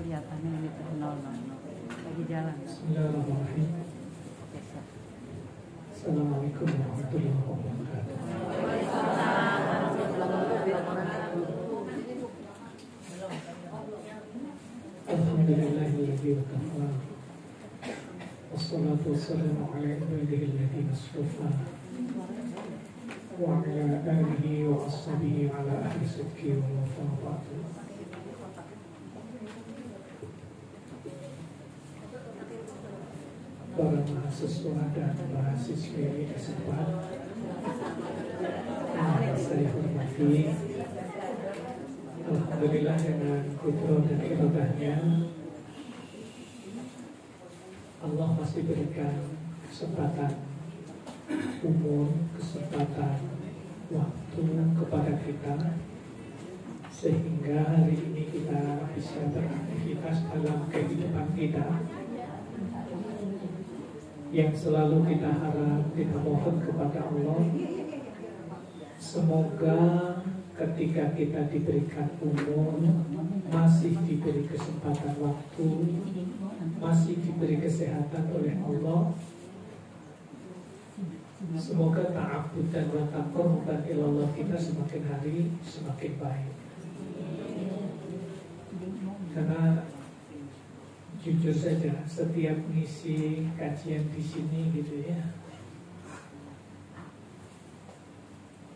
kelihatannya gitu 000 lagi jalan. Bismillahirrahmanirrahim. Assalamualaikum warahmatullahi wabarakatuh. Alhamdulillahilladzi wakafa. Wassalatu wassalamu ala ibadihi alladhina istafa. Wa ala alihi wa ashabihi ala ahli sidqi wa wafaqati. Para mahasiswa dan mahasiswi S4 yang saya hormati, alhamdulillah dengan kudrat dan iradahnya Allah masih berikan kesempatan umur, kesempatan waktu kepada kita, sehingga hari ini kita bisa beraktivitas dalam kehidupan kita yang selalu kita harap, kita mohon kepada Allah. Semoga ketika kita diberikan umur, masih diberi kesempatan waktu, masih diberi kesehatan oleh Allah, semoga ta'abbud dan taqarrub ilallah kita semakin hari semakin baik. Karena jujur saja, setiap ngisi kajian di sini gitu ya,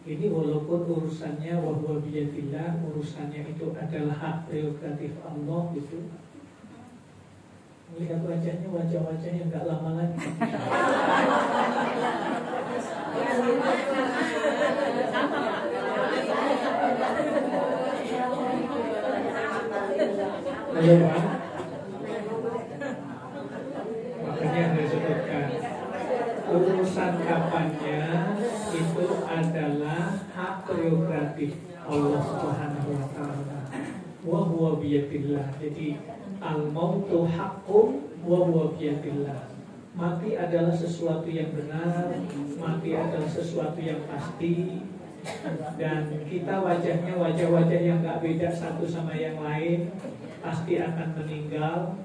ini walaupun urusannya wa huwa biyadillah, urusannya itu adalah hak prerogatif Allah gitu. Melihat wajahnya, wajah-wajah yang gak lama lagi. Halo Pak. Makanya saya sebutkan, urusan kapannya itu adalah hak prerogatif Allah Subhanahu wa taala. Wa huwa biyadillah. Jadi al-mautu haqqun wa huwa biyadillah. Mati adalah sesuatu yang benar, mati adalah sesuatu yang pasti. Dan kita wajahnya wajah-wajah yang gak beda satu sama yang lain, pasti akan meninggal.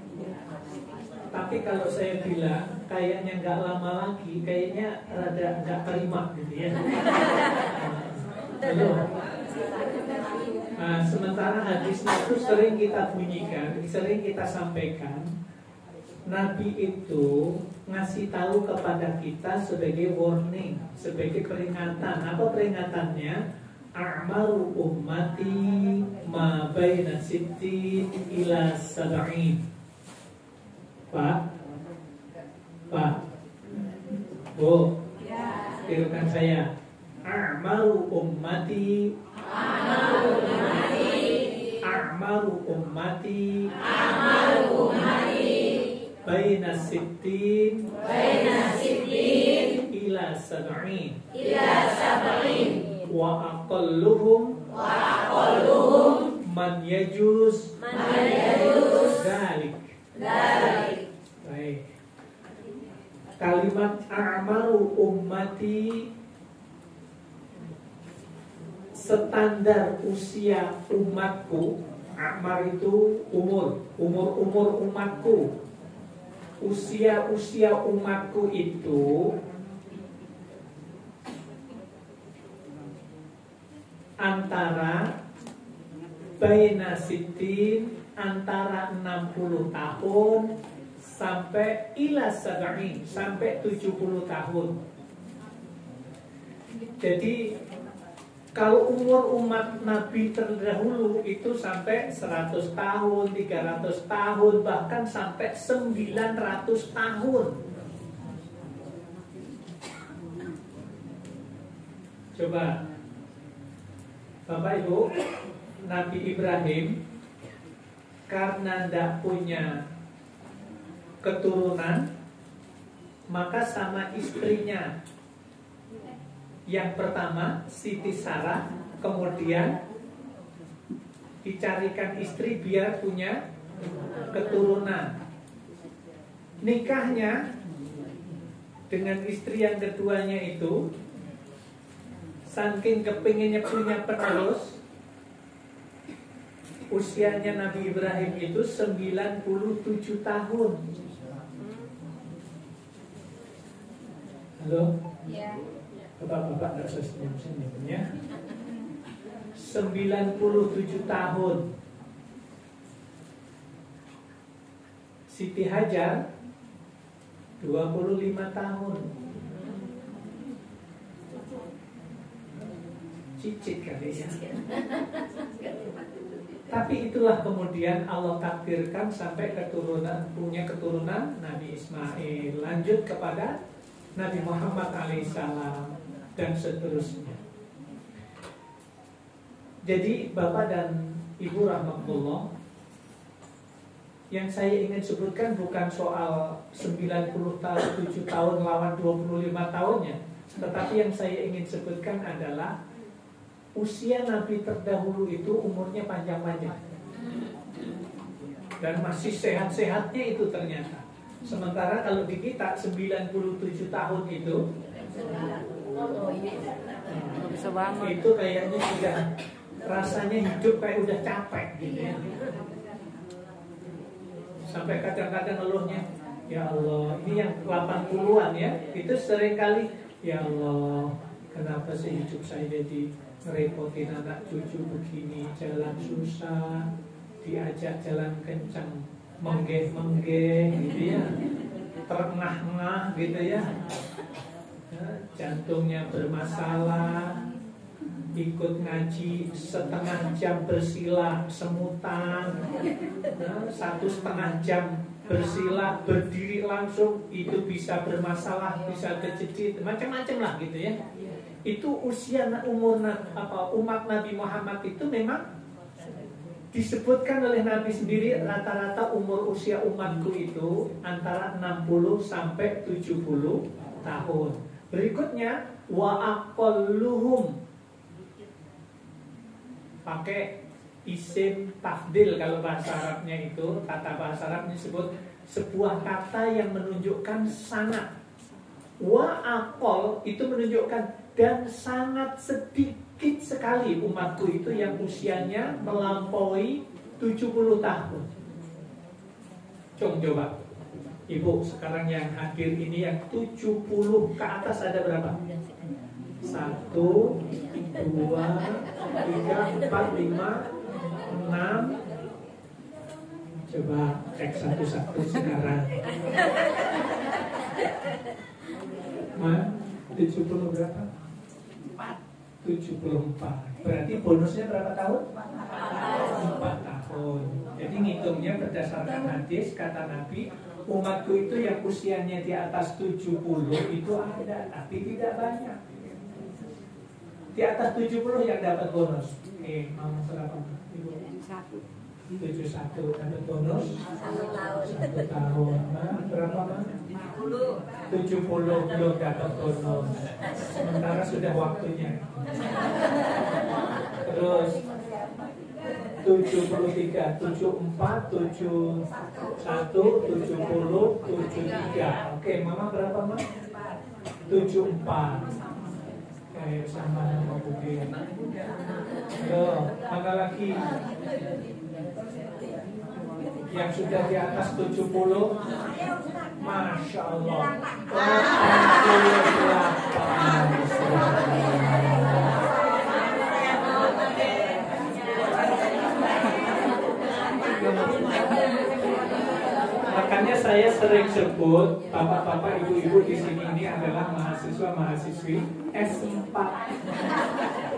Tapi kalau saya bilang kayaknya nggak lama lagi, kayaknya rada nggak terima gitu ya. Nah, sementara hadisnya itu sering kita bunyikan, sering kita sampaikan. Nabi itu ngasih tahu kepada kita sebagai warning, sebagai peringatan. Apa peringatannya? A'maru ummati ma baina sittin ila sab'in. Pak, Bu, tirukan saya. A'maru ummati, a'maru ummati, baina sittin, ila sab'in, wa aqalluhum, man yajuz, dalik. Baik. Kalimat a'maru ummati, standar usia umatku. A'mar itu umur umatku. Usia umatku itu antara baina sitin, antara 60 tahun sampai ila sab'in, sampai 70 tahun. Jadi kalau umur umat Nabi terdahulu itu sampai 100 tahun, 300 tahun, bahkan sampai 900 tahun. Coba Bapak Ibu, Nabi Ibrahim karena tidak punya keturunan, maka sama istrinya yang pertama Siti Sarah, kemudian dicarikan istri biar punya keturunan. Nikahnya dengan istri yang keduanya itu, saking kepinginnya punya penerus, usianya Nabi Ibrahim itu 97 tahun. Halo? Ya. Bapak-bapak nggak usah senyum-senyum ya. 97 tahun. Siti Hajar 25 tahun. Cicit kali ya. Tapi itulah kemudian Allah takdirkan sampai punya keturunan Nabi Ismail, lanjut kepada Nabi Muhammad alaihissalam dan seterusnya. Jadi Bapak dan Ibu rahmatullah, yang saya ingin sebutkan bukan soal 97 tahun lawan 25 tahunnya, tetapi yang saya ingin sebutkan adalah usia Nabi terdahulu itu umurnya panjang-panjang dan masih sehat-sehatnya itu ternyata. Sementara kalau di kita 97 tahun itu bisa banget. itu kayaknya sudah rasanya hidup kayak udah capek gitu ya. Sampai kadang-kadang ngeluhnya, ya Allah, ini yang 80-an ya, itu seringkali, ya Allah, kenapa sih hidup saya jadi ngerepotin anak cucu begini, jalan susah, diajak jalan kencang, menggeh-menggeh gitu ya, terengah-engah gitu ya, jantungnya bermasalah, ikut ngaji setengah jam bersila semutan, 1,5 jam bersila berdiri langsung itu bisa bermasalah, bisa kejepit, macam-macam lah gitu ya. Itu usia umat Nabi Muhammad itu memang disebutkan oleh Nabi sendiri, rata-rata umur usia umatku itu antara 60 sampai 70 tahun. Berikutnya wa aqalluhum, pakai isim tafdil kalau bahasa Arabnya itu, kata bahasa Arabnya disebut sebuah kata yang menunjukkan sangat. Wa aqal itu menunjukkan dan sangat sedikit sekali umatku itu yang usianya melampaui 70 tahun. Coba Ibu sekarang yang hadir ini yang 70 ke atas ada berapa? 1, 2, 3, 4, 5, 6. Coba cek satu-satu sekarang. 70 berapa? 74. Berarti bonusnya berapa tahun? 4 tahun. Jadi ngitungnya berdasarkan hadis, kata Nabi, umatku itu yang usianya di atas 70 itu ada, tapi tidak banyak. Di atas 70 yang dapat bonus. Mau berapa? Ibu? 71 dapat bonus 1 tahun. Berapa Mas? 70 belum dapat bonus. Sementara sudah waktunya. Terus 73, 74, 71, 70, 73. Oke, Mama berapa Mas? 74. Kayak sama sama Budi. Loh, mana lagi? Yang sudah di atas 70? Masya Allah. 88. Makanya saya sering sebut bapak-bapak, ibu-ibu di sini ini adalah mahasiswa-mahasiswi S4.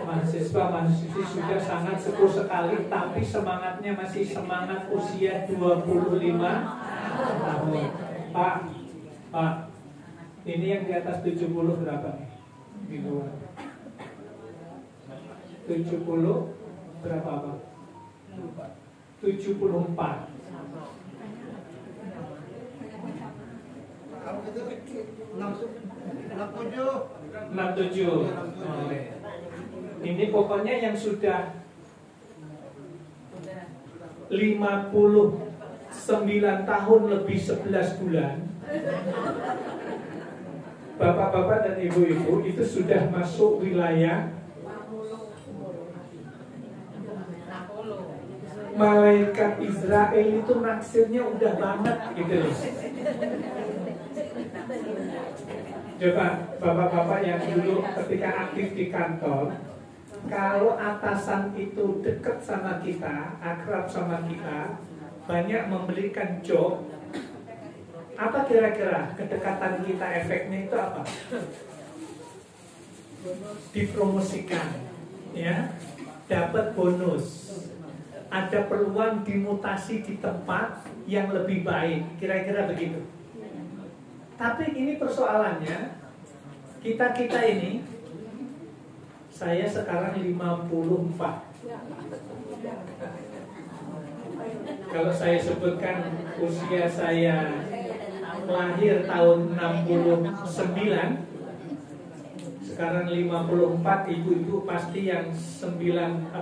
Mahasiswa-mahasiswi sudah sangat sepuh sekali, tapi semangatnya masih semangat usia 25 tahun. Pak, ini yang di atas 70 berapa nih? Di luar 70 berapa Pak? 74. 67. Ini pokoknya yang sudah 59 tahun lebih 11 bulan. Bapak-bapak dan ibu-ibu itu sudah masuk wilayah Malaikat Israel itu naksirnya udah banget gitu loh. Coba bapak-bapak yang dulu ketika aktif di kantor, kalau atasan itu dekat sama kita, akrab sama kita, banyak memberikan job, apa kira-kira kedekatan kita efeknya itu apa? Dipromosikan, ya, dapat bonus, ada peluang dimutasi di tempat yang lebih baik, kira-kira begitu. Tapi ini persoalannya, kita ini, saya sekarang 54. Kalau saya sebutkan usia saya lahir tahun 69, sekarang 54, ibu-ibu pasti yang 88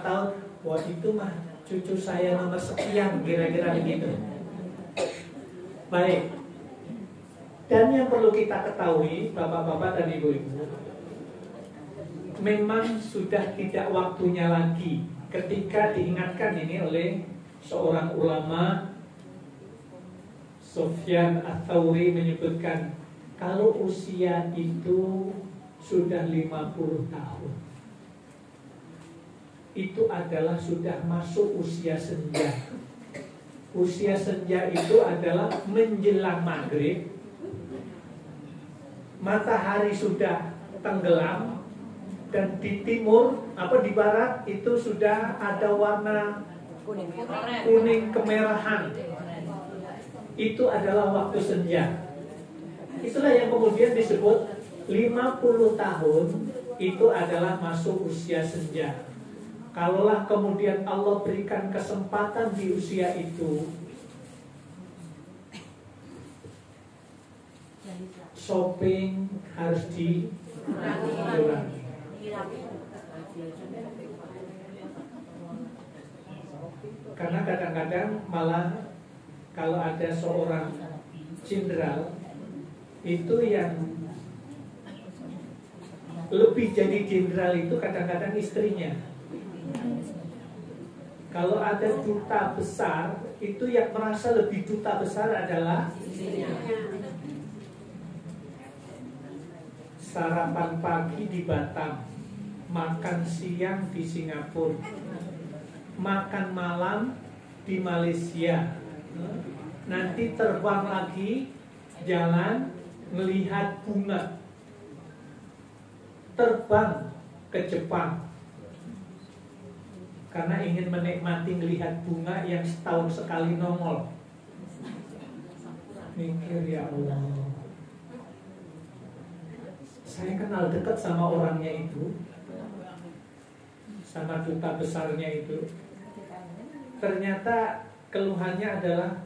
tahun, wah itu mah cucu saya nomor sekian, kira-kira begitu. Baik. Dan yang perlu kita ketahui, bapak-bapak dan ibu-ibu, memang sudah tidak waktunya lagi ketika diingatkan ini oleh seorang ulama, Sufyan Ats-Tsauri menyebutkan, kalau usia itu sudah 50 tahun, itu adalah sudah masuk usia senja. Usia senja itu adalah menjelang maghrib, matahari sudah tenggelam, dan di timur di barat itu sudah ada warna kuning kemerahan. Itu adalah waktu senja. Itulah yang kemudian disebut 50 tahun itu adalah masuk usia senja. Kalaulah kemudian Allah berikan kesempatan di usia itu, shopping harus dikurangi. Karena kadang-kadang malah kalau ada seorang jenderal itu yang lebih jadi jenderal itu kadang-kadang istrinya. Kalau ada duta besar, itu yang merasa lebih duta besar adalah istrinya. Sarapan pagi di Batam, makan siang di Singapura, makan malam di Malaysia, nanti terbang lagi, jalan melihat bunga, terbang ke Jepang karena ingin menikmati melihat bunga yang setahun sekali nongol. Mikir, ya Allah, saya kenal dekat sama orangnya itu, sama duta besarnya itu. Ternyata keluhannya adalah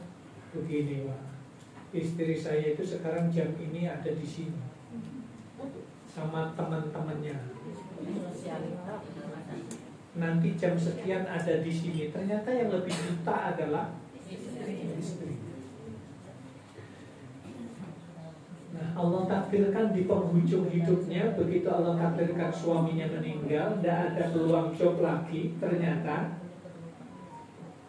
begini, Pak, istri saya itu sekarang jam ini ada di sini sama teman-temannya, nanti jam sekian ada di sini. Ternyata yang lebih duta adalah istri. Nah, Allah takdirkan di penghujung hidupnya, begitu Allah takdirkan suaminya meninggal, tidak ada peluang job lagi. Ternyata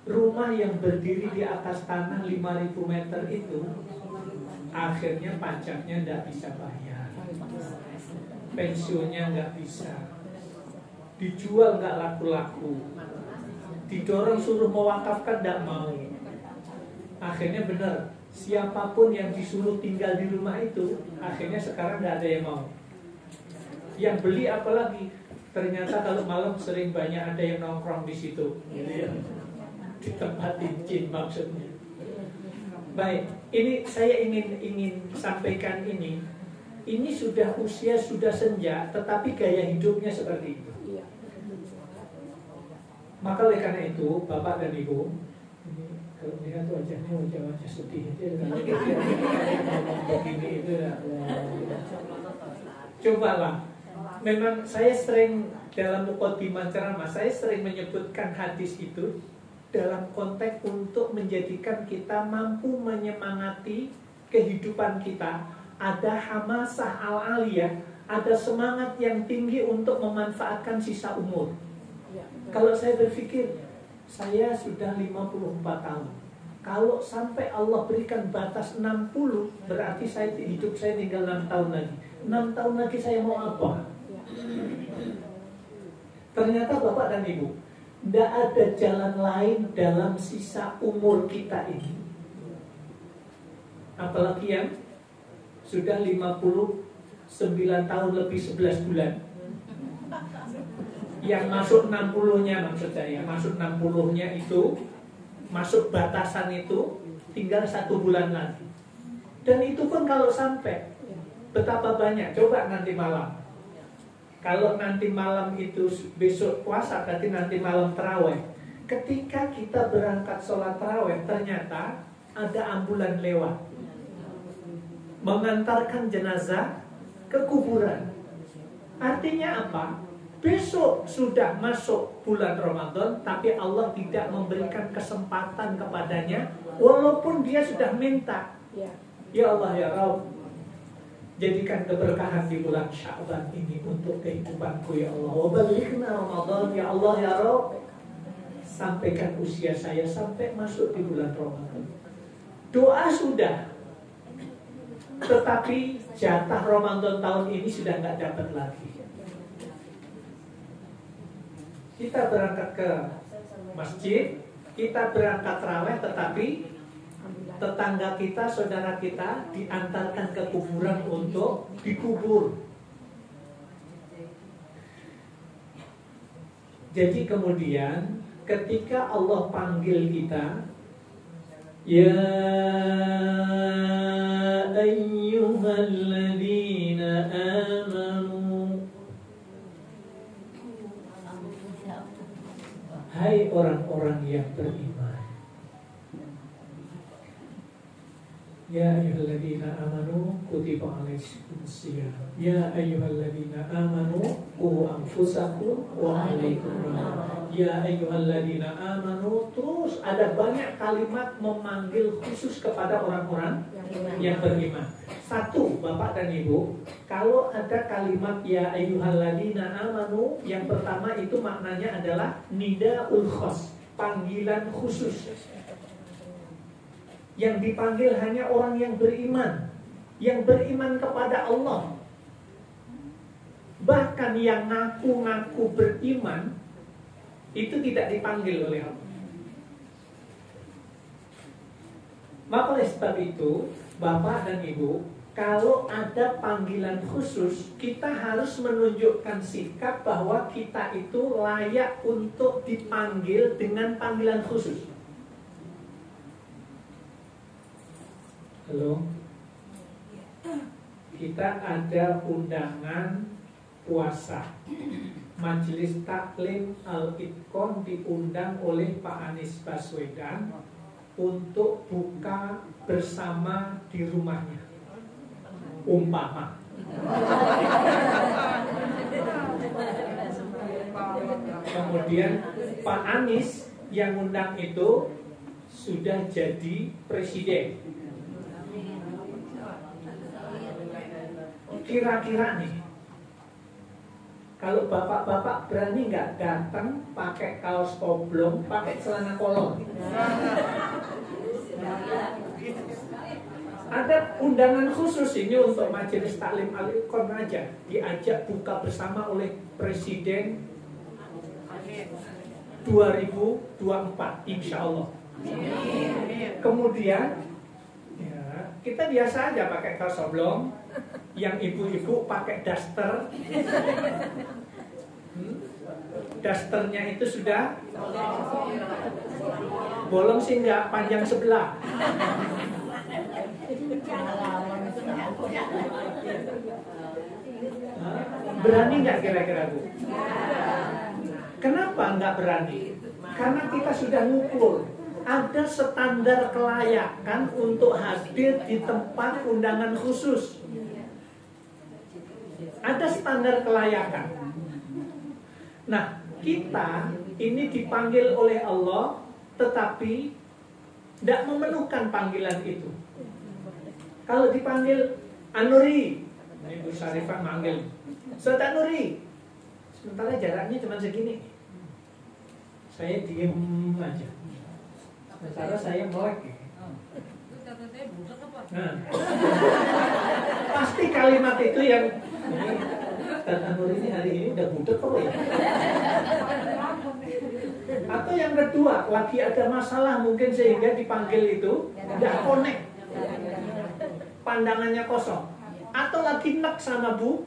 rumah yang berdiri di atas tanah 5.000 meter itu akhirnya pajaknya tidak bisa bayar, pensiunnya nggak bisa, dijual nggak laku-laku, didorong suruh mewakafkan tidak mau. Akhirnya benar, siapapun yang disuruh tinggal di rumah itu, akhirnya sekarang nggak ada yang mau. Yang beli apalagi, ternyata kalau malam sering banyak ada yang nongkrong di situ, gitu ya, di tempat jin maksudnya. Baik, ini saya ingin sampaikan ini. Ini sudah usia sudah senja, tetapi gaya hidupnya seperti itu. Maka oleh karena itu, Bapak dan Ibu, kalau lihat wajahnya wajah-wajah sedih itu, begini itu ya. Cobalah. Memang saya sering dalam mukadimah ceramah, saya sering menyebutkan hadis itu dalam konteks untuk menjadikan kita mampu menyemangati kehidupan kita. Ada hamasah al-aliyah, ada semangat yang tinggi untuk memanfaatkan sisa umur. Kalau saya berpikir, saya sudah 54 tahun. Kalau sampai Allah berikan batas 60, berarti hidup saya tinggal 6 tahun lagi. 6 tahun lagi saya mau apa? Ternyata Bapak dan Ibu, tidak ada jalan lain dalam sisa umur kita ini. Apalagi yang sudah 59 tahun lebih 11 bulan. Yang masuk 60-nya maksud saya, masuk 60-nya itu, masuk batasan itu tinggal 1 bulan lagi. Dan itu pun kalau sampai, betapa banyak. Coba nanti malam. Kalau nanti malam itu besok puasa, berarti nanti malam tarawih. Ketika kita berangkat sholat tarawih, ternyata ada ambulan lewat mengantarkan jenazah ke kuburan. Artinya apa? Besok sudah masuk bulan Ramadan, tapi Allah tidak memberikan kesempatan kepadanya, walaupun dia sudah minta. Ya Allah ya Rabb, jadikan keberkahan di bulan Sya'ban ini untuk kehidupanku ya Allah. Wa balighna Ramadan ya Allah ya Rabb. Sampaikan usia saya sampai masuk di bulan Ramadan. Doa sudah, tetapi jatah Ramadan tahun ini sudah nggak dapat lagi. Kita berangkat ke masjid, kita berangkat tarawih, tetapi tetangga kita, saudara kita diantarkan ke kuburan untuk dikubur. Jadi kemudian ketika Allah panggil kita, ya ayyuhalladzina amanu, hai orang-orang yang beriman. Ya ayyuhalladzina amanu kutiba alaikumus syiyam. Ya ayyuhalladzina amanu qu anfusakum wa alaikum. Ya ayyuhalladzina amanu, terus ada banyak kalimat memanggil khusus kepada orang-orang yang beriman. Satu, Bapak dan Ibu, kalau ada kalimat ya ayyuhalladzina amanu, yang pertama itu maknanya adalah nidaul khas, panggilan khusus. Yang dipanggil hanya orang yang beriman, yang beriman kepada Allah. Bahkan yang ngaku-ngaku beriman itu tidak dipanggil oleh Allah. Maka oleh sebab itu, Bapak dan Ibu, kalau ada panggilan khusus, kita harus menunjukkan sikap bahwa kita itu layak untuk dipanggil dengan panggilan khusus. Halo, kita ada undangan puasa. Majelis Taklim Al-Itqon diundang oleh Pak Anies Baswedan untuk buka bersama di rumahnya. Umpama. Kemudian Pak Anies yang undang itu sudah jadi presiden. Kira-kira nih, kalau bapak-bapak berani nggak datang pakai kaos oblong, pakai celana kolong? Ada undangan khusus ini untuk Majelis Taklim Al-Itqon aja, diajak buka bersama oleh Presiden 2024, insya Allah. Kemudian ya, kita biasa aja pakai kaos oblong, yang ibu-ibu pakai daster. Dasternya itu sudah bolong sih nggak, panjang sebelah. Berani nggak kira-kira Bu? Kenapa nggak berani? Karena kita sudah ngukur. Ada standar kelayakan untuk hadir di tempat undangan khusus. Ada standar kelayakan. Nah, kita ini dipanggil oleh Allah, tetapi tidak memenuhkan panggilan itu. Kalau dipanggil Anuri, nah Ibu Syarifah manggil, Ustaz Anuri, sementara jaraknya cuma segini. saya diem aja. Sementara saya melek. Nah, pasti kalimat itu yang ini, Tata Nur ini hari ini udah budek kok ya. Atau yang kedua, lagi ada masalah mungkin sehingga dipanggil itu udah connect, pandangannya kosong. Atau lagi nek sama Bu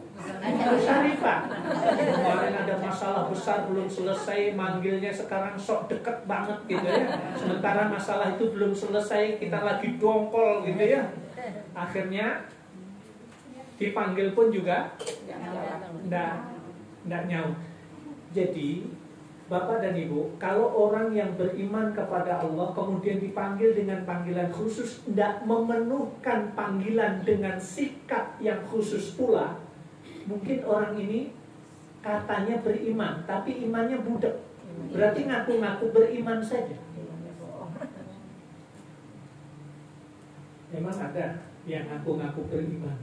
Syarifah, kemarin ada masalah besar belum selesai, manggilnya sekarang sok deket banget gitu ya. Sementara masalah itu belum selesai, kita lagi dongkol gitu ya. Akhirnya dipanggil pun juga enggak nyaut. Jadi Bapak dan Ibu, kalau orang yang beriman kepada Allah kemudian dipanggil dengan panggilan khusus, tidak memenuhkan panggilan dengan sikap yang khusus pula, mungkin orang ini katanya beriman, tapi imannya budak. Berarti ngaku-ngaku beriman saja. Memang ada yang ngaku-ngaku beriman.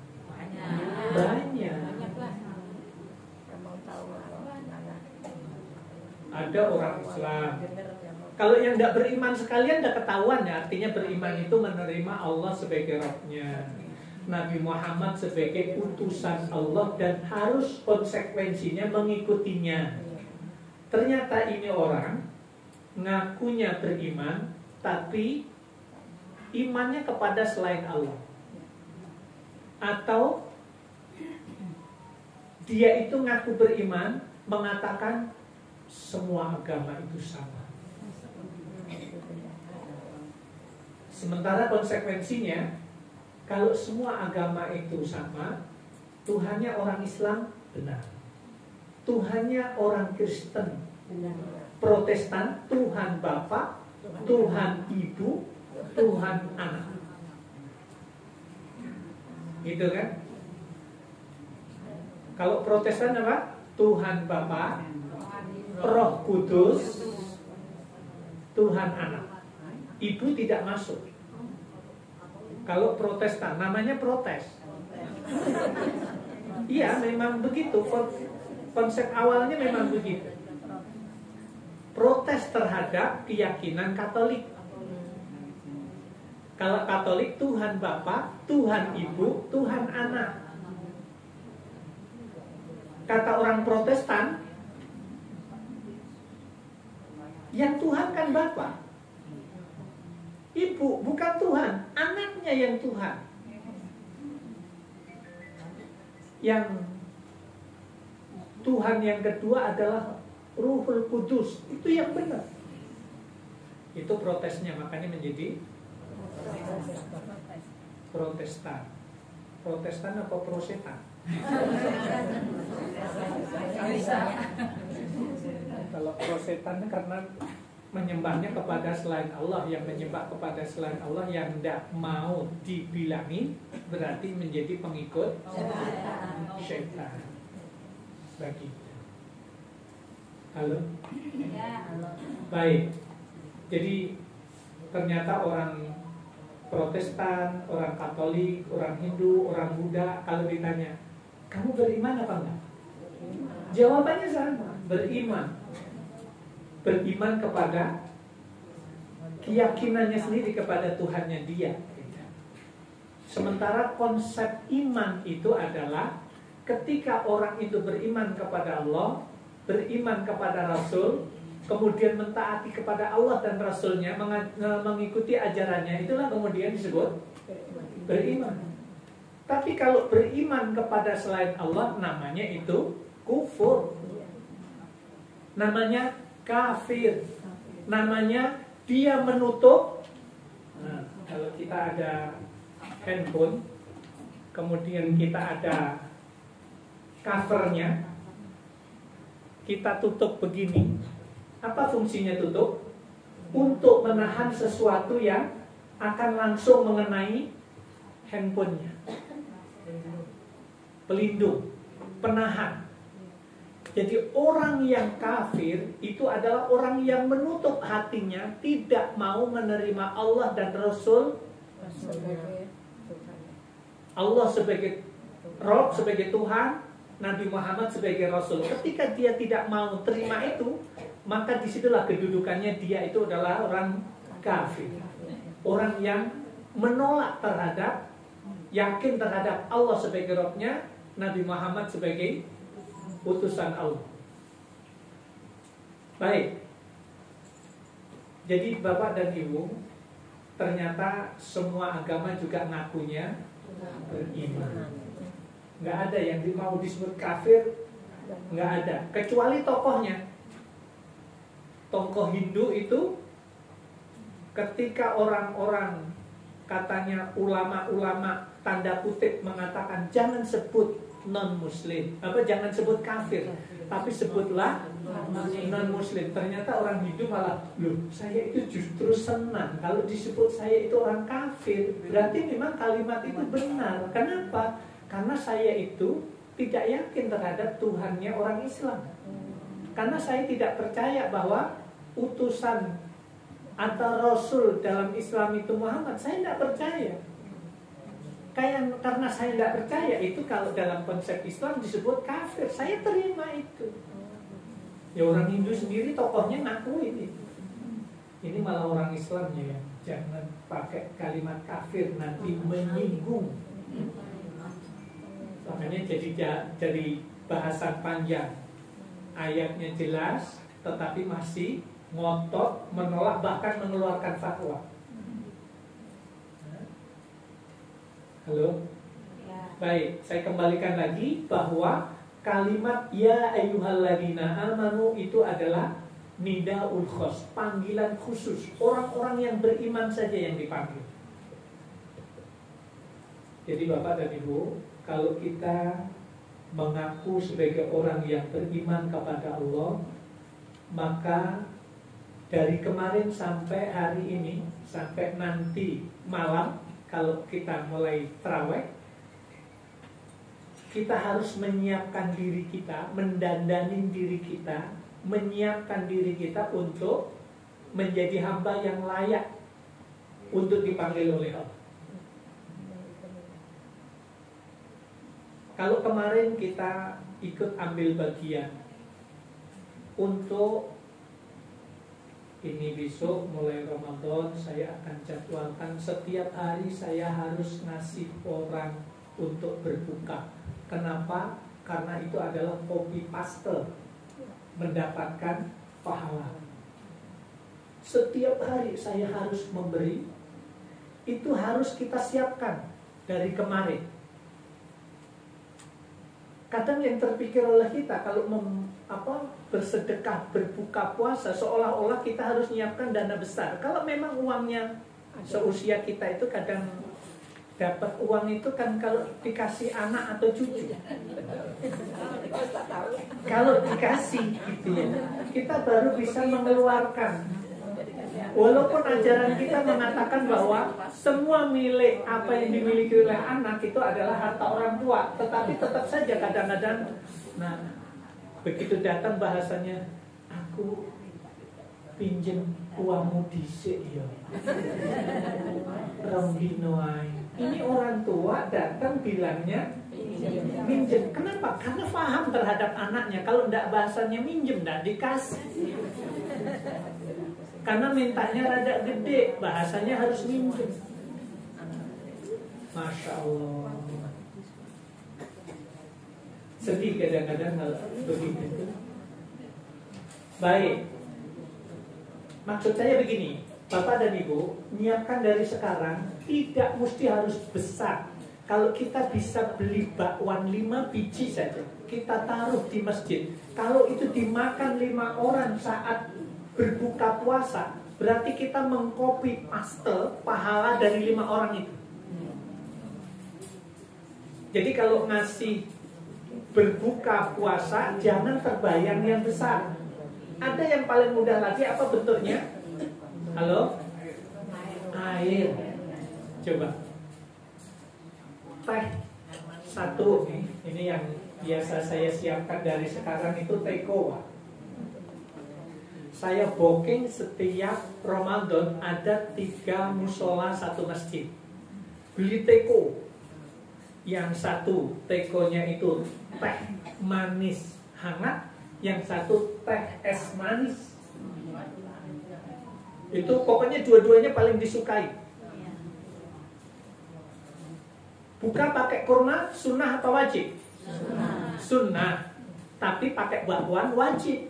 Banyak. Ada orang Islam. Kalau yang tidak beriman sekalian tidak ketahuan ya. Artinya beriman itu menerima Allah sebagai Rabb-nya, Nabi Muhammad sebagai utusan Allah, dan harus konsekuensinya mengikutinya. Ternyata ini orang ngakunya beriman, tapi imannya kepada selain Allah. Atau dia itu ngaku beriman, mengatakan semua agama itu sama. Sementara konsekuensinya, kalau semua agama itu sama, Tuhannya orang Islam benar, Tuhannya orang Kristen Protestan, Tuhan Bapa, Tuhan Ibu, Tuhan Anak. Gitu kan? Kalau Protestan apa? Tuhan Bapa, Roh Kudus, Tuhan Anak. Ibu tidak masuk. Kalau Protestan, namanya protes. Iya, memang begitu. Konsep awalnya memang begitu. Protes terhadap keyakinan Katolik. Kalau Katolik, Tuhan Bapa, Tuhan Ibu, Tuhan Anak. Kata orang Protestan, yang Tuhan kan Bapa, Ibu bukan Tuhan, anaknya yang Tuhan. Yang Tuhan yang kedua adalah Ruhul Kudus. Itu yang benar. Itu protesnya, makanya menjadi Protestan. Protestan apa prosetan? Kalau prosetan karena menyembahnya kepada selain Allah, yang menyembah kepada selain Allah yang tidak mau dibilangin, berarti menjadi pengikut syaitan. Bagi. Halo? Baik. Jadi ternyata orang Protestan, orang Katolik, orang Hindu, orang Buddha, kalau ditanya, kamu beriman apa enggak? Jawabannya sama, beriman. Beriman kepada keyakinannya sendiri, kepada Tuhannya dia. Sementara konsep iman itu adalah ketika orang itu beriman kepada Allah, beriman kepada Rasul, kemudian mentaati kepada Allah dan Rasulnya, mengikuti ajarannya, itulah kemudian disebut beriman. Tapi kalau beriman kepada selain Allah, namanya itu kufur, namanya kafir, namanya dia menutup. Nah, kalau kita ada handphone, kemudian kita ada covernya, kita tutup begini. Apa fungsinya tutup? Untuk menahan sesuatu yang akan langsung mengenai handphonenya. Pelindung, penahan. Jadi orang yang kafir itu adalah orang yang menutup hatinya, tidak mau menerima Allah dan Rasul. Allah sebagai Rabb, sebagai Tuhan, Nabi Muhammad sebagai Rasul. Ketika dia tidak mau terima itu, maka disitulah kedudukannya dia itu adalah orang kafir. Orang yang menolak terhadap, yakin terhadap Allah sebagai Rabb-nya, Nabi Muhammad sebagai utusan Allah. Baik. Jadi Bapak dan Ibu, ternyata semua agama juga ngakunya beriman. Nggak ada yang mau disebut kafir, nggak ada. Kecuali tokohnya. Tokoh Hindu itu ketika orang-orang, katanya ulama-ulama tanda kutip mengatakan jangan sebut non-muslim, jangan sebut kafir, tapi sebutlah non-muslim. Ternyata orang Hindu malah, loh saya itu justru senang kalau disebut saya itu orang kafir. Berarti memang kalimat itu benar. Kenapa? Karena saya itu tidak yakin terhadap Tuhannya orang Islam. Karena saya tidak percaya bahwa utusan atau Rasul dalam Islam itu Muhammad. Saya tidak percaya. Karena saya tidak percaya itu, kalau dalam konsep Islam disebut kafir, saya terima itu. Ya orang Hindu sendiri tokohnya ngaku ini. Ini malah orang Islamnya ya. Jangan pakai kalimat kafir, nanti menyinggung. Makanya jadi bahasan panjang. Ayatnya jelas, tetapi masih ngotot, menolak, bahkan mengeluarkan fatwa. Halo? Baik, saya kembalikan lagi bahwa kalimat ya ayyuhalladzina amanu itu adalah nidaul khos, panggilan khusus. Orang-orang yang beriman saja yang dipanggil. Jadi Bapak dan Ibu, kalau kita mengaku sebagai orang yang beriman kepada Allah, maka dari kemarin sampai hari ini, sampai nanti malam, kalau kita mulai tarawih, kita harus menyiapkan diri kita, mendandanin diri kita, menyiapkan diri kita untuk menjadi hamba yang layak untuk dipanggil oleh Allah. Kalau kemarin kita ikut ambil bagian untuk ini, besok mulai Ramadan saya akan jadwalkan setiap hari saya harus ngasih orang untuk berbuka. Kenapa? Karena itu adalah copy paste mendapatkan pahala. Setiap hari saya harus memberi. Itu harus kita siapkan dari kemarin. Kadang yang terpikir oleh kita kalau bersedekah, berbuka puasa, seolah-olah kita harus menyiapkan dana besar. Kalau memang uangnya seusia kita itu, kadang dapat uang itu kan kalau dikasih anak atau cucu. Kalau dikasih gitu ya, kita baru bisa mengeluarkan. Walaupun ajaran kita mengatakan bahwa semua milik apa yang dimiliki oleh anak itu adalah harta orang tua, tetapi tetap saja kadang-kadang, begitu datang bahasanya, aku pinjem uangmu dhisik ya. Rombinoai. Ini orang tua datang bilangnya minjem. Kenapa? Karena paham terhadap anaknya. Kalau tidak bahasanya minjem, tidak dikasih. Karena mintanya rada gede, bahasanya harus minjem. Masya Allah. Sedih kadang-kadang hal begitu. Baik. Maksud saya begini, Bapak dan Ibu, nyiapkan dari sekarang, tidak mesti harus besar. Kalau kita bisa beli bakwan 5 biji saja, kita taruh di masjid. Kalau itu dimakan 5 orang saat berbuka puasa, berarti kita mengcopy paste pahala dari 5 orang itu. Jadi kalau ngasih berbuka puasa, jangan terbayang yang besar. Ada yang paling mudah lagi, apa bentuknya? Halo? Air. Coba. Teh 1. Ini yang biasa saya siapkan dari sekarang itu teko, Pak. Saya booking setiap Ramadan ada 3 musola 1 masjid. Beli teko. Yang 1 tekonya itu teh manis hangat, yang 1 teh es manis. Itu pokoknya dua-duanya paling disukai. Buka pakai kurma sunnah atau wajib? Sunnah. Tapi pakai bakwan wajib.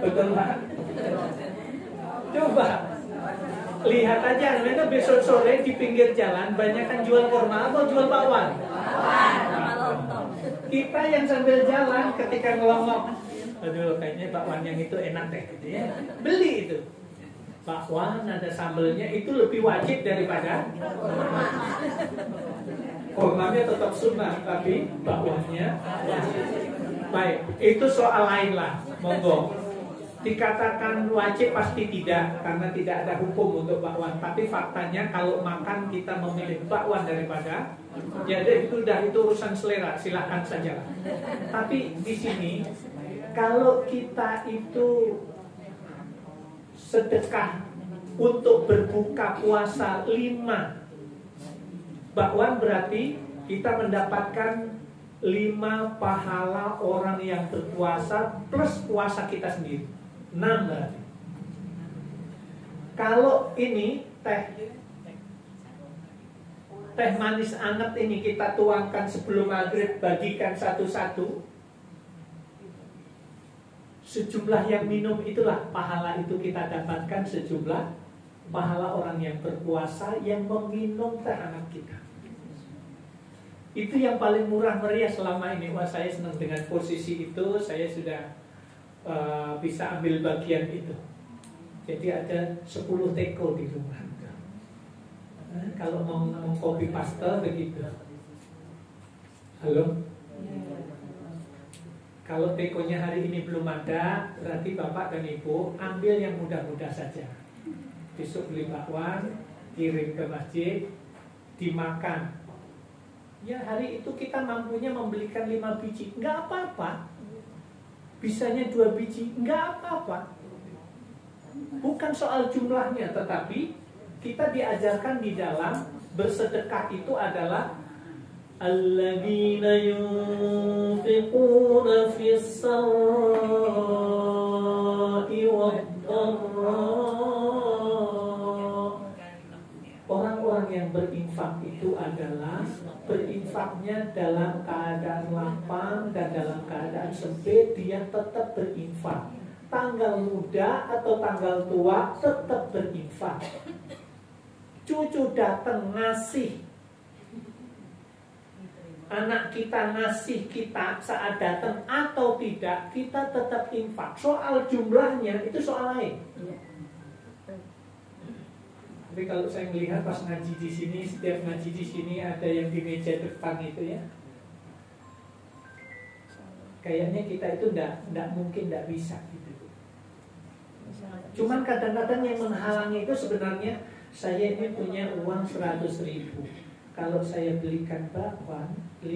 Betul Pak? Coba lihat aja, mereka besok sore di pinggir jalan banyak kan jual kurma atau jual bakwan? Kita yang sambil jalan ketika ngelongok, aduh kayaknya bakwan yang itu enak deh gitu ya, beli itu. Bakwan ada sambelnya itu lebih wajib daripada kurmanya tetap sunnah tapi bakwannya wajib. Baik, itu soal lain lah, monggo. Dikatakan wajib pasti tidak, karena tidak ada hukum untuk bakwan. Tapi faktanya kalau makan kita memilih bakwan daripada, jadi itu urusan selera, silahkan saja. Tapi di sini kalau kita itu sedekah untuk berbuka puasa 5 bakwan, berarti kita mendapatkan 5 pahala orang yang berpuasa plus puasa kita sendiri, 6 berarti. Kalau ini teh manis anget ini kita tuangkan sebelum maghrib, bagikan satu-satu, sejumlah yang minum itulah pahala itu kita dapatkan sejumlah pahala orang yang berpuasa yang meminum teh hangat kita. Itu yang paling murah meriah selama ini. Wah, saya senang dengan posisi itu, saya sudah bisa ambil bagian itu. Jadi ada 10 teko di rumah. Kalau mau kopi paste begitu. Halo? Kalau tekonya hari ini belum ada, berarti Bapak dan Ibu ambil yang mudah-mudah saja. Besok beli bakwan, kirim ke masjid, dimakan. Ya hari itu kita mampunya membelikan 5 biji, nggak apa-apa. Bisanya 2 biji, nggak apa-apa. Bukan soal jumlahnya, tetapi kita diajarkan di dalam bersedekah itu adalah alladzina yunfiquna fis sarra'i wad-dharra. Orang-orang yang berinfak itu adalah berinfaknya dalam keadaan lapang dan dalam keadaan sempit, dia tetap berinfak. Tanggal muda atau tanggal tua tetap berinfak. Cucu datang ngasih, anak kita ngasih kita saat datang atau tidak, kita tetap infak. Soal jumlahnya itu soal lain. Tapi kalau saya melihat pas ngaji di sini, setiap ngaji di sini ada yang di meja depan itu ya, kayaknya kita itu tidak mungkin tidak bisa gitu. Cuman kadang-kadang yang menghalangi itu sebenarnya, saya ini punya uang 100.000. Kalau saya belikan bakwan 5,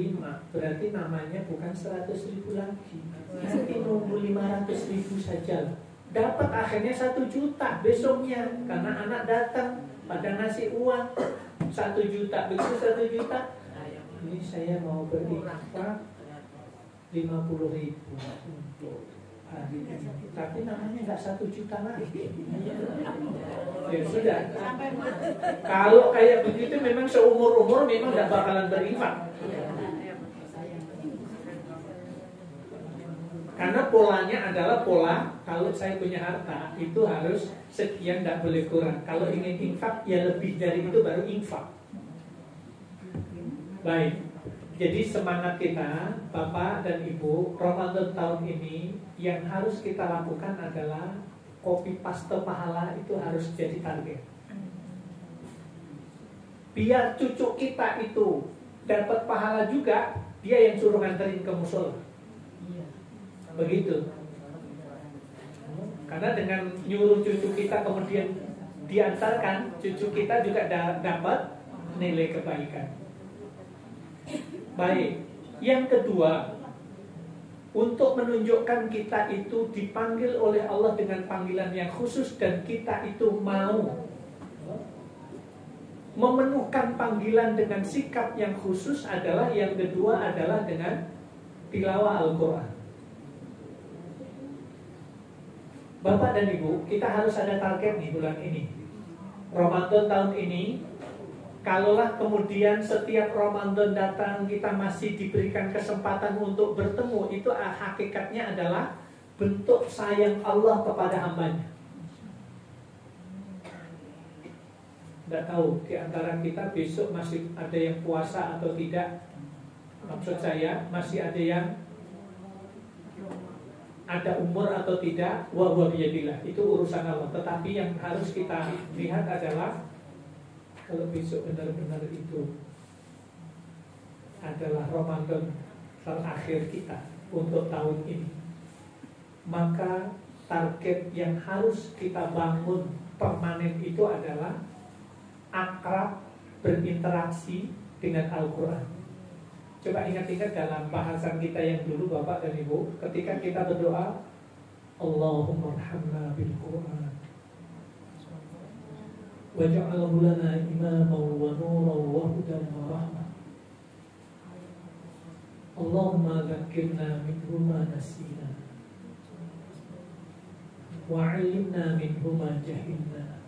berarti namanya bukan 100.000 lagi. Nanti nunggu 500.000 saja. Dapat akhirnya 1 juta besoknya, karena anak datang pada ngasih uang 1 juta. Begitu 1 juta, ini saya mau berinfak 50.000 untuk hari ini. Tapi namanya nggak 1 juta lagi. Ya sudah. Kalau kayak begitu memang seumur-umur memang nggak bakalan berinfak. Karena polanya adalah pola, kalau saya punya harta itu harus sekian, tidak boleh kurang. Kalau ingin infak ya lebih dari itu baru infak. Baik, jadi semangat kita Bapak dan Ibu, Ramadan tahun ini yang harus kita lakukan adalah copy paste pahala itu harus jadi target. Biar cucu kita itu dapat pahala juga, dia yang suruh nganterin ke musola. Begitu. Karena dengan nyuruh cucu kita kemudian diantarkan, cucu kita juga dapat nilai kebaikan. Baik. Yang kedua, untuk menunjukkan kita itu dipanggil oleh Allah dengan panggilan yang khusus dan kita itu mau memenuhkan panggilan dengan sikap yang khusus adalah yang kedua adalah dengan tilawah Al-Quran. Bapak dan Ibu, kita harus ada target nih bulan ini. Ramadan tahun ini, kalaulah kemudian setiap Ramadan datang kita masih diberikan kesempatan untuk bertemu, itu hakikatnya adalah bentuk sayang Allah kepada hambanya. Tidak tahu di antara kita besok masih ada yang puasa atau tidak. Maksud saya masih ada yang ada umur atau tidak, wa biyadillah, itu urusan Allah. Tetapi yang harus kita lihat adalah kalau besok benar-benar itu adalah Ramadan terakhir kita untuk tahun ini, maka target yang harus kita bangun permanen itu adalah akrab berinteraksi dengan Al-Quran. Coba ingat-ingat dalam bahasan kita yang dulu Bapak dan Ibu, ketika kita berdoa Allahumma arhamna bil Quran waj'alhu lana imaman wa nuran wa hudan wa rahmah. Allahumma dzakkirna minhu ma nasina wa 'allimna minhu ma jahilna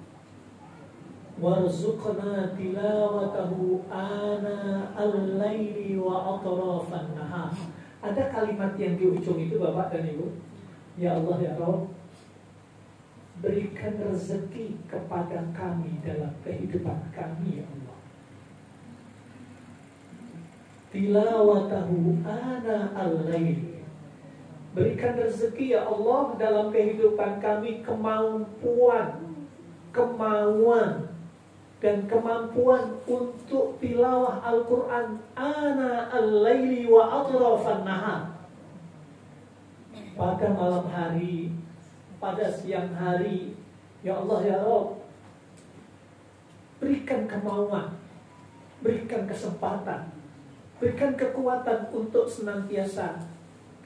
warzuqna tilawatahu ana al-laili wa atrafan nahar. Ada kalimat yang di ujung itu Bapak dan Ibu, ya Allah ya Rabb, berikan rezeki kepada kami dalam kehidupan kami ya Allah. Tilawatahu ana al-laili, berikan rezeki ya Allah dalam kehidupan kami kemauan dan kemampuan untuk tilawah Al-Quran ana al-laili wa atrafan nahar, pada malam hari, pada siang hari. Ya Allah ya Rabb, berikan kemauan, berikan kesempatan, berikan kekuatan untuk senantiasa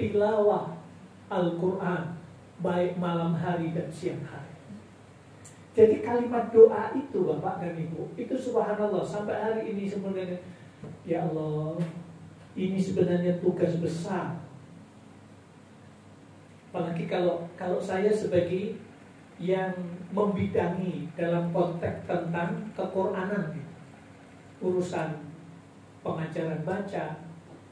tilawah Al-Quran baik malam hari dan siang hari. Jadi kalimat doa itu Bapak dan Ibu, itu subhanallah sampai hari ini sebenarnya, ya Allah, ini sebenarnya tugas besar. Apalagi kalau saya sebagai yang membidangi dalam konteks tentang kequranan, urusan pengajaran baca,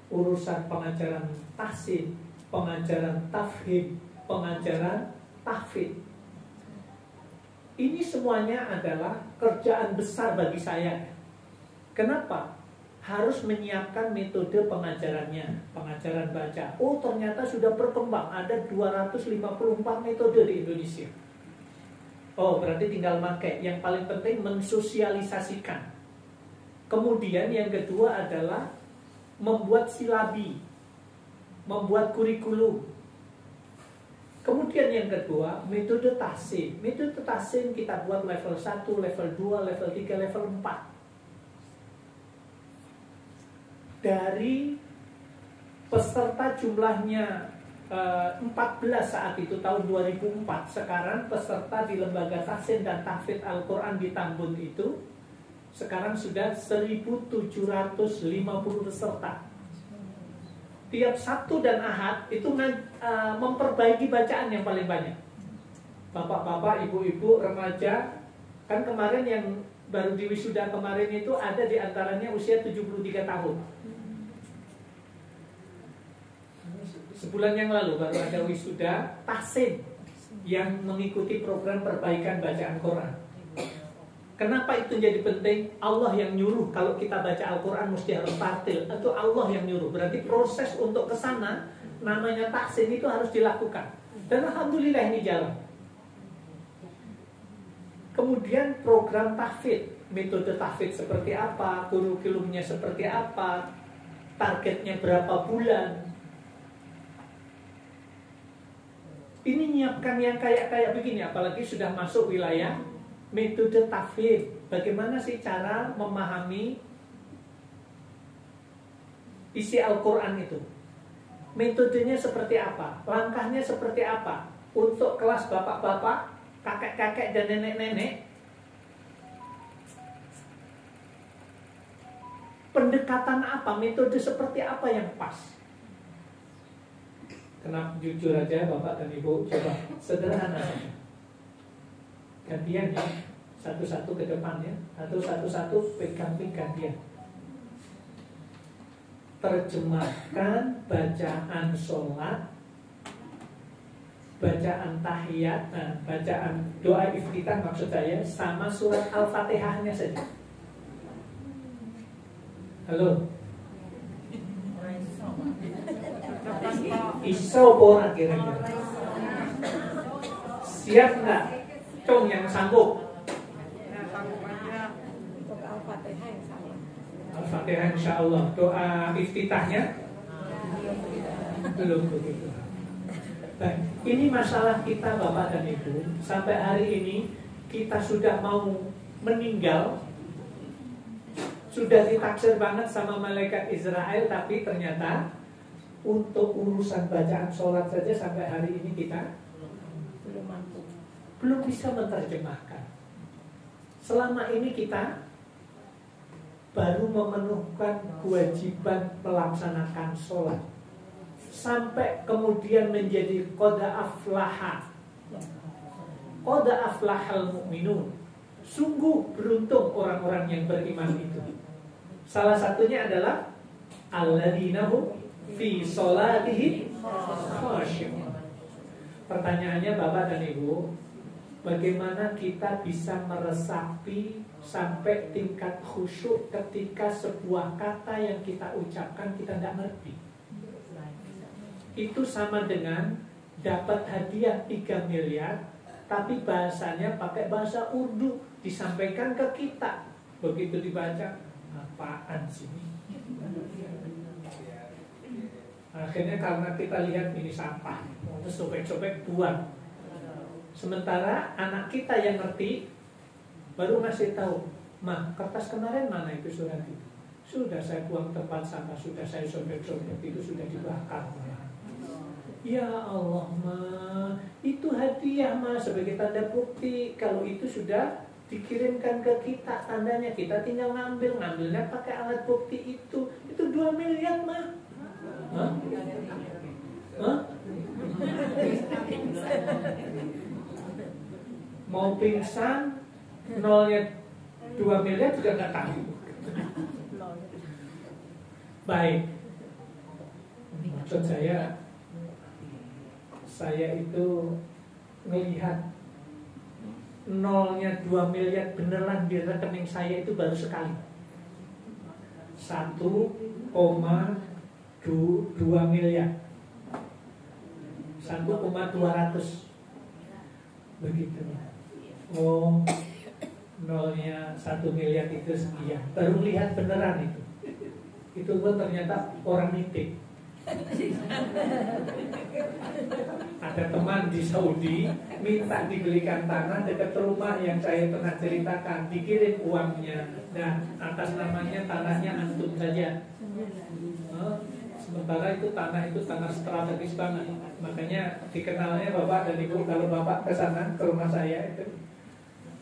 urusan pengajaran tahsin, pengajaran tafhim, pengajaran tahfidz. Ini semuanya adalah kerjaan besar bagi saya. Kenapa? Harus menyiapkan metode pengajarannya, pengajaran baca. Oh, ternyata sudah berkembang, ada 254 metode di Indonesia. Oh, berarti tinggal pakai. Yang paling penting mensosialisasikan. Kemudian yang kedua adalah membuat silabi, membuat kurikulum. Kemudian yang kedua, metode tahsin. Metode tahsin kita buat level 1, level 2, level 3, level 4. Dari peserta jumlahnya 14 saat itu tahun 2004, sekarang peserta di lembaga tahsin dan tahfidz Al-Quran di Tambun itu sekarang sudah 1.750 peserta. Tiap Sabtu dan Ahad itu memperbaiki bacaan yang paling banyak. Bapak-bapak, ibu-ibu, remaja, kan kemarin yang baru di wisuda kemarin itu ada di antaranya usia 73 tahun. Sebulan yang lalu baru ada wisuda tahsin yang mengikuti program perbaikan bacaan Quran. Kenapa itu jadi penting? Allah yang nyuruh kalau kita baca Al-Quran mesti harus tartil. Itu Allah yang nyuruh. Berarti proses untuk kesana namanya tahsin itu harus dilakukan. Dan alhamdulillah ini jalan. Kemudian program tahfidz, metode tahfidz seperti apa, kurikulumnya seperti apa, targetnya berapa bulan. Ini nyiapkan yang kayak begini, apalagi sudah masuk wilayah metode tahfidz. Bagaimana sih cara memahami isi Al-Quran itu? Metodenya seperti apa? Langkahnya seperti apa? Untuk kelas bapak-bapak, kakek-kakek dan nenek-nenek, pendekatan apa? Metode seperti apa yang pas? Kenapa jujur aja Bapak dan Ibu, coba sederhana saja. Gantian ya, satu-satu ke depan ya, atau satu-satu pegang gantian. Terjemahkan bacaan sholat, bacaan tahiyat, bacaan doa iftitah maksud saya, sama surat Al-Fatihahnya saja. Halo? Iso pora kira-kira. Siap nggak? Cong yang sanggup. Al-Fatihah insya Allah. Doa iftitahnya belum begitu. Baik, ini masalah kita Bapak dan Ibu. Sampai hari ini kita sudah mau meninggal, sudah ditaksir banget sama malaikat Israel, tapi ternyata untuk urusan bacaan sholat saja sampai hari ini kita belum mampu, belum bisa menerjemahkan. Selama ini kita baru memenuhkan kewajiban melaksanakan sholat, sampai kemudian menjadi qad aflahal mu'minun. Sungguh beruntung orang-orang yang beriman itu. Salah satunya adalah alladzina hum fi sholatihim khashi'un. Pertanyaannya Bapak dan Ibu, bagaimana kita bisa meresapi sampai tingkat khusyuk ketika sebuah kata yang kita ucapkan kita tidak ngerti? Itu sama dengan dapat hadiah 3 miliar, tapi bahasanya pakai bahasa Urdu, disampaikan ke kita. Begitu dibaca, apaan sih ini? Akhirnya karena kita lihat ini sampah, terus sobek-sobek buang. Sementara anak kita yang ngerti baru ngasih tahu, "Mah, kertas kemarin mana itu surat itu?" Sudah saya buang tempat sampah, sudah saya sobek-sobek, itu sudah dibakar. Ya Allah, Ma, itu hadiah, Ma, sebagai tanda bukti. Kalau itu sudah dikirimkan ke kita, tandanya kita tinggal ngambilnya pakai alat bukti itu 2 miliar, Ma. Hah? Hah? Mau pingsan, nolnya 2 miliar juga nggak tahu. Baik, maksud saya itu melihat nolnya 2 miliar beneran di rekening saya itu baru sekali, 1,2 miliar, 1,200 begitu. Oh, nolnya 1 miliar itu sekian. Baru lihat beneran itu. Itu pun ternyata orang nitik. Ada teman di Saudi minta dibelikan tanah dekat rumah yang saya pernah ceritakan, dikirim uangnya, dan atas namanya tanahnya antum saja. Sementara itu tanah strategis banget. Makanya dikenalnya Bapak dan Ibu, kalau Bapak ke sana, ke rumah saya itu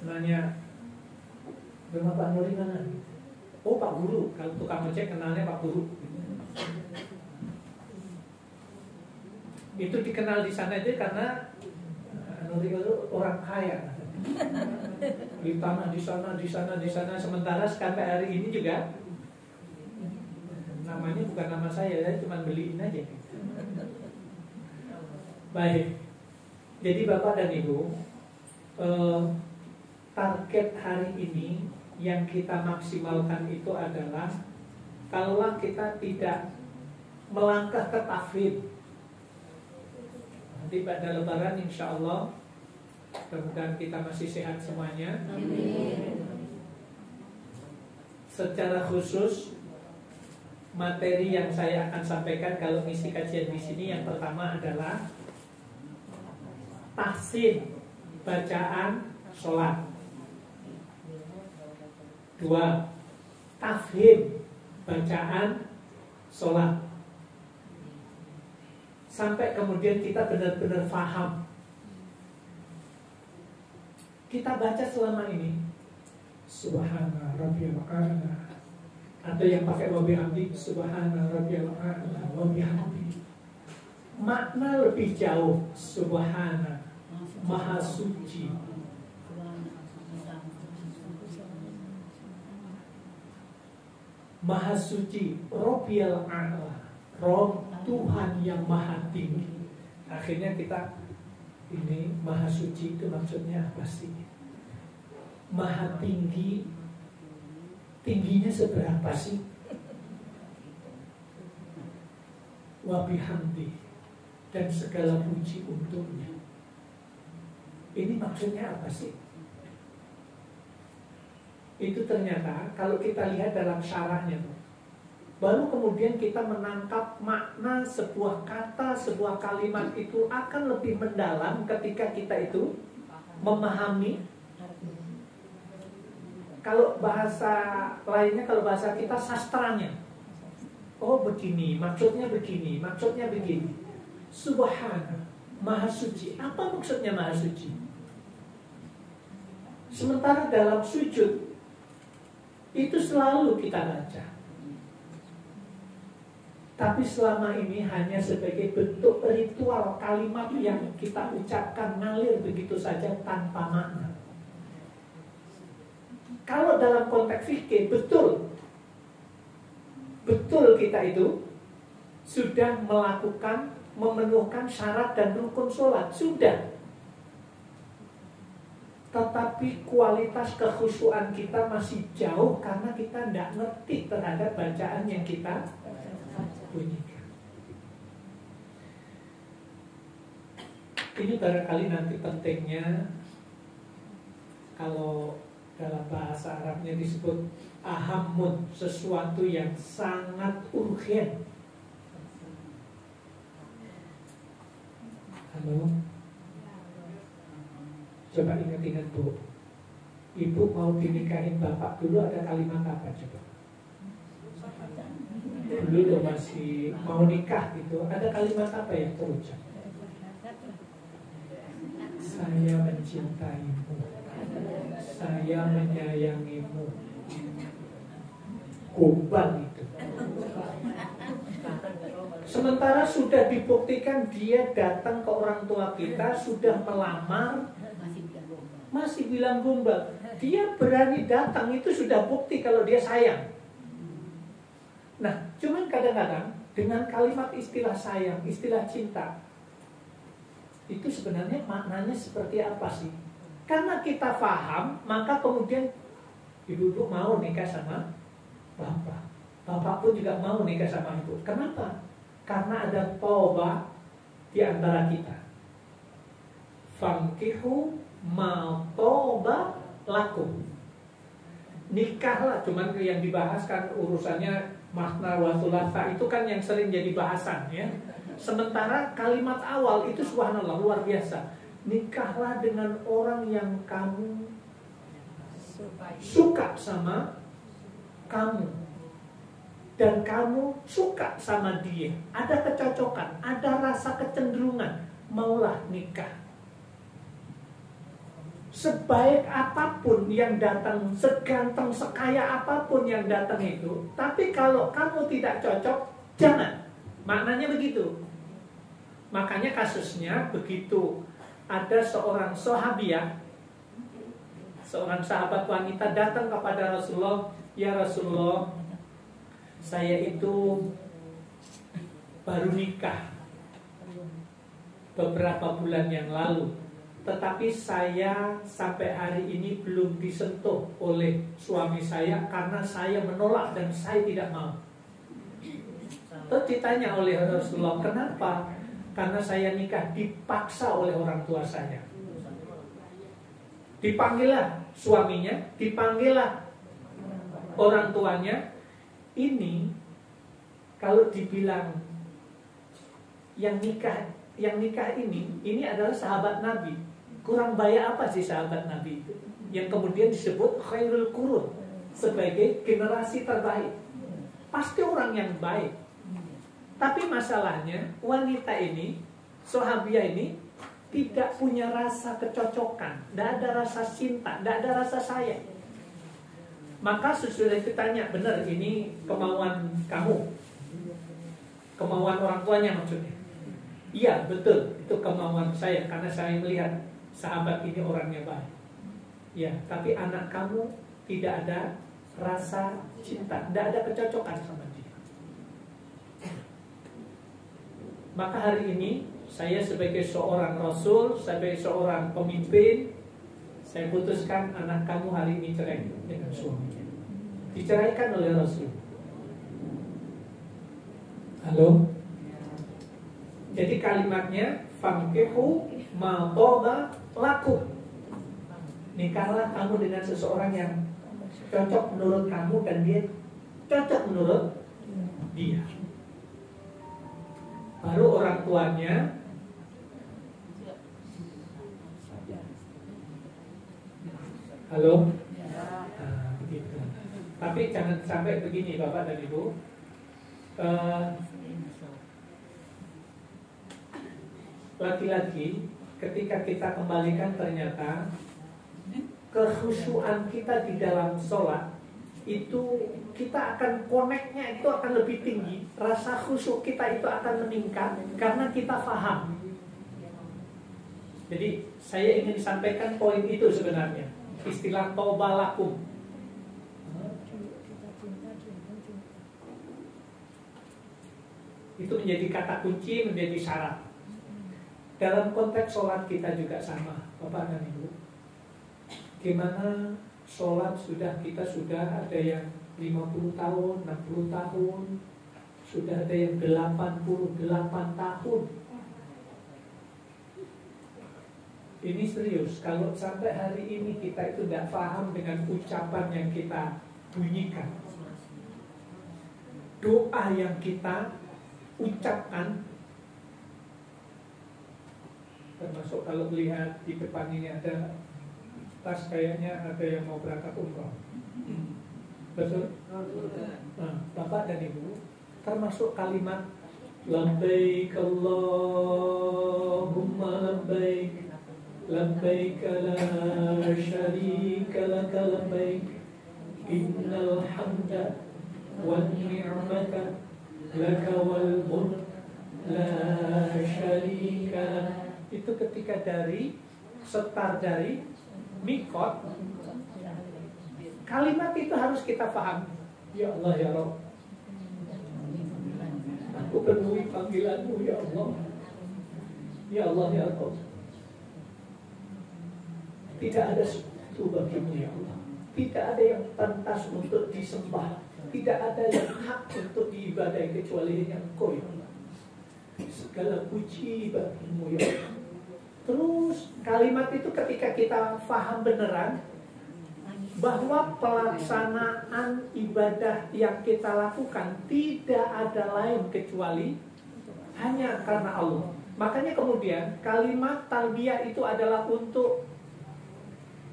nanya, rumah Pak Nuri mana? Oh, Pak Guru. Kalau tukang ojek kenalnya Pak Guru. Itu dikenal di sana aja karena Nuri itu orang kaya. Di tanah di sana. Sementara sampai hari ini juga namanya bukan nama saya cuma beliin aja. Baik. Jadi Bapak dan Ibu, target hari ini yang kita maksimalkan itu adalah, kalaulah kita tidak melangkah ke tafwid, nanti pada Lebaran insya Allah, mudah-mudahan kita masih sehat semuanya. Amin. Secara khusus materi yang saya akan sampaikan kalau misi kajian di sini, yang pertama adalah tahsin bacaan sholat. 2. Tafhim bacaan sholat. Sampai kemudian kita benar-benar paham. Kita baca selama ini Subhana rabbiyal a'la, atau yang pakai wa bihamdi Subhana rabbiyal a'la wa bihamdi. makna lebih jauh. Subhana, Maha Suci. Maha Suci, Robbiyal A'la, Rob Tuhan yang Maha Tinggi. Akhirnya kita ini Maha Suci itu maksudnya apa sih? Maha Tinggi, tingginya seberapa sih? Wa bihamdi, dan segala puji untuknya. Ini maksudnya apa sih? Itu ternyata kalau kita lihat dalam syarahnya, baru kemudian kita menangkap makna sebuah kata, sebuah kalimat itu akan lebih mendalam ketika kita itu memahami. Kalau bahasa lainnya, kalau bahasa kita sastranya, oh begini, maksudnya begini, maksudnya begini. Subhana, Maha Suci. Apa maksudnya Maha Suci? Sementara dalam sujud itu selalu kita baca, tapi selama ini hanya sebagai bentuk ritual kalimat yang kita ucapkan ngalir begitu saja tanpa makna. Kalau dalam konteks fikih betul kita itu sudah melakukan, memenuhkan syarat dan rukun sholat, sudah. Tetapi kualitas kekhusyuan kita masih jauh karena kita tidak ngerti terhadap bacaan yang kita bunyikan. Ini barangkali nanti pentingnya, kalau dalam bahasa Arabnya disebut ahamun, sesuatu yang sangat urgen. Halo? Coba ingat-ingat Bu, Ibu mau dinikahin bapak dulu ada kalimat apa coba? Dulu tuh masih mau nikah gitu, ada kalimat apa yang terucap? Saya mencintaimu, saya menyayangimu. Gombal itu. Sementara sudah dibuktikan dia datang ke orang tua kita, sudah melamar, masih bilang gombal. Dia berani datang, itu sudah bukti kalau dia sayang. Nah, cuman kadang-kadang dengan kalimat istilah sayang, istilah cinta, itu sebenarnya maknanya seperti apa sih? Karena kita paham, maka kemudian ibu-ibu mau nikah sama bapak. Bapak pun juga mau nikah sama ibu. Kenapa? Karena ada taubat di antara kita. Fankihu ma tauba lakum. Nikahlah, cuman yang dibahas kan urusannya makna wa thulatha, itu kan yang sering jadi bahasan ya. Sementara kalimat awal itu subhanallah luar biasa. Nikahlah dengan orang yang kamu suka sama kamu, dan kamu suka sama dia. Ada kecocokan, ada rasa kecenderungan, maulah nikah. Sebaik apapun yang datang, seganteng, sekaya apapun yang datang itu, tapi kalau kamu tidak cocok, jangan. Maknanya begitu. Makanya kasusnya begitu ada seorang sahabiah, seorang sahabat wanita datang kepada Rasulullah, ya Rasulullah, saya itu baru nikah beberapa bulan yang lalu, tetapi saya sampai hari ini belum disentuh oleh suami saya karena saya menolak dan saya tidak mau. Terus ditanya oleh Rasulullah, kenapa? Karena saya nikah dipaksa oleh orang tua saya. Dipanggillah suaminya, dipanggillah orang tuanya. Ini kalau dibilang yang nikah ini adalah sahabat Nabi. Kurang baik apa sih sahabat Nabi itu? Yang kemudian disebut khairul qurun, sebagai generasi terbaik. Pasti orang yang baik. Tapi masalahnya wanita ini, sahabiah ini tidak punya rasa kecocokan, tidak ada rasa cinta, tidak ada rasa sayang. Maka sesudah ditanya, benar ini kemauan kamu, kemauan orang tuanya maksudnya. Iya betul, itu kemauan saya karena saya melihat sahabat ini orangnya baik. Ya, tapi anak kamu tidak ada rasa cinta, tidak ada kecocokan sama dia. Maka hari ini saya sebagai seorang rasul, sebagai seorang pemimpin, saya putuskan anak kamu hari ini cerai dengan suaminya. Diceraikan oleh Rasul. Halo? Jadi kalimatnya fankihu ma toba lakum. Nikahlah kamu dengan seseorang yang cocok menurut kamu dan dia cocok menurut dia. Baru orang tuanya halo? Nah, begitu. Tapi jangan sampai begini Bapak dan Ibu. Laki-laki ketika kita kembalikan ternyata kekhusyuan kita di dalam sholat itu kita akan connect-nya itu akan lebih tinggi. Rasa khusyuk kita itu akan meningkat karena kita paham. Jadi saya ingin sampaikan poin itu sebenarnya. Istilah toba lakum. Itu menjadi kata kunci, menjadi syarat. Dalam konteks sholat kita juga sama, Bapak dan Ibu. Gimana sholat kita sudah ada yang 50 tahun, 60 tahun, sudah ada yang 88 tahun. Ini serius, kalau sampai hari ini kita itu tidak paham dengan ucapan yang kita bunyikan, doa yang kita ucapkan, termasuk kalau melihat di depan ini ada tas, kayaknya ada yang mau berangkat umroh. Betul? Nah, Bapak dan Ibu, termasuk kalimat labbaik Allahumma labbaik labbaik la syarika laka labbaik innal hamda wan ni'mata laka wal mulk la syarika. Itu ketika dari setar dari mikot, kalimat itu harus kita paham. Ya Allah ya Rabb, aku penuhi panggilanmu ya Allah. Ya Allah ya Rabb, tidak ada sesuatu bagimu ya Allah. Tidak ada yang pantas untuk disembah, tidak ada yang hak untuk diibadahi kecuali hanya Engkau ya Allah. Segala puji bagimu ya Allah. Terus kalimat itu ketika kita paham beneran bahwa pelaksanaan ibadah yang kita lakukan tidak ada lain kecuali hanya karena Allah. Makanya kemudian kalimat talbiyah itu adalah untuk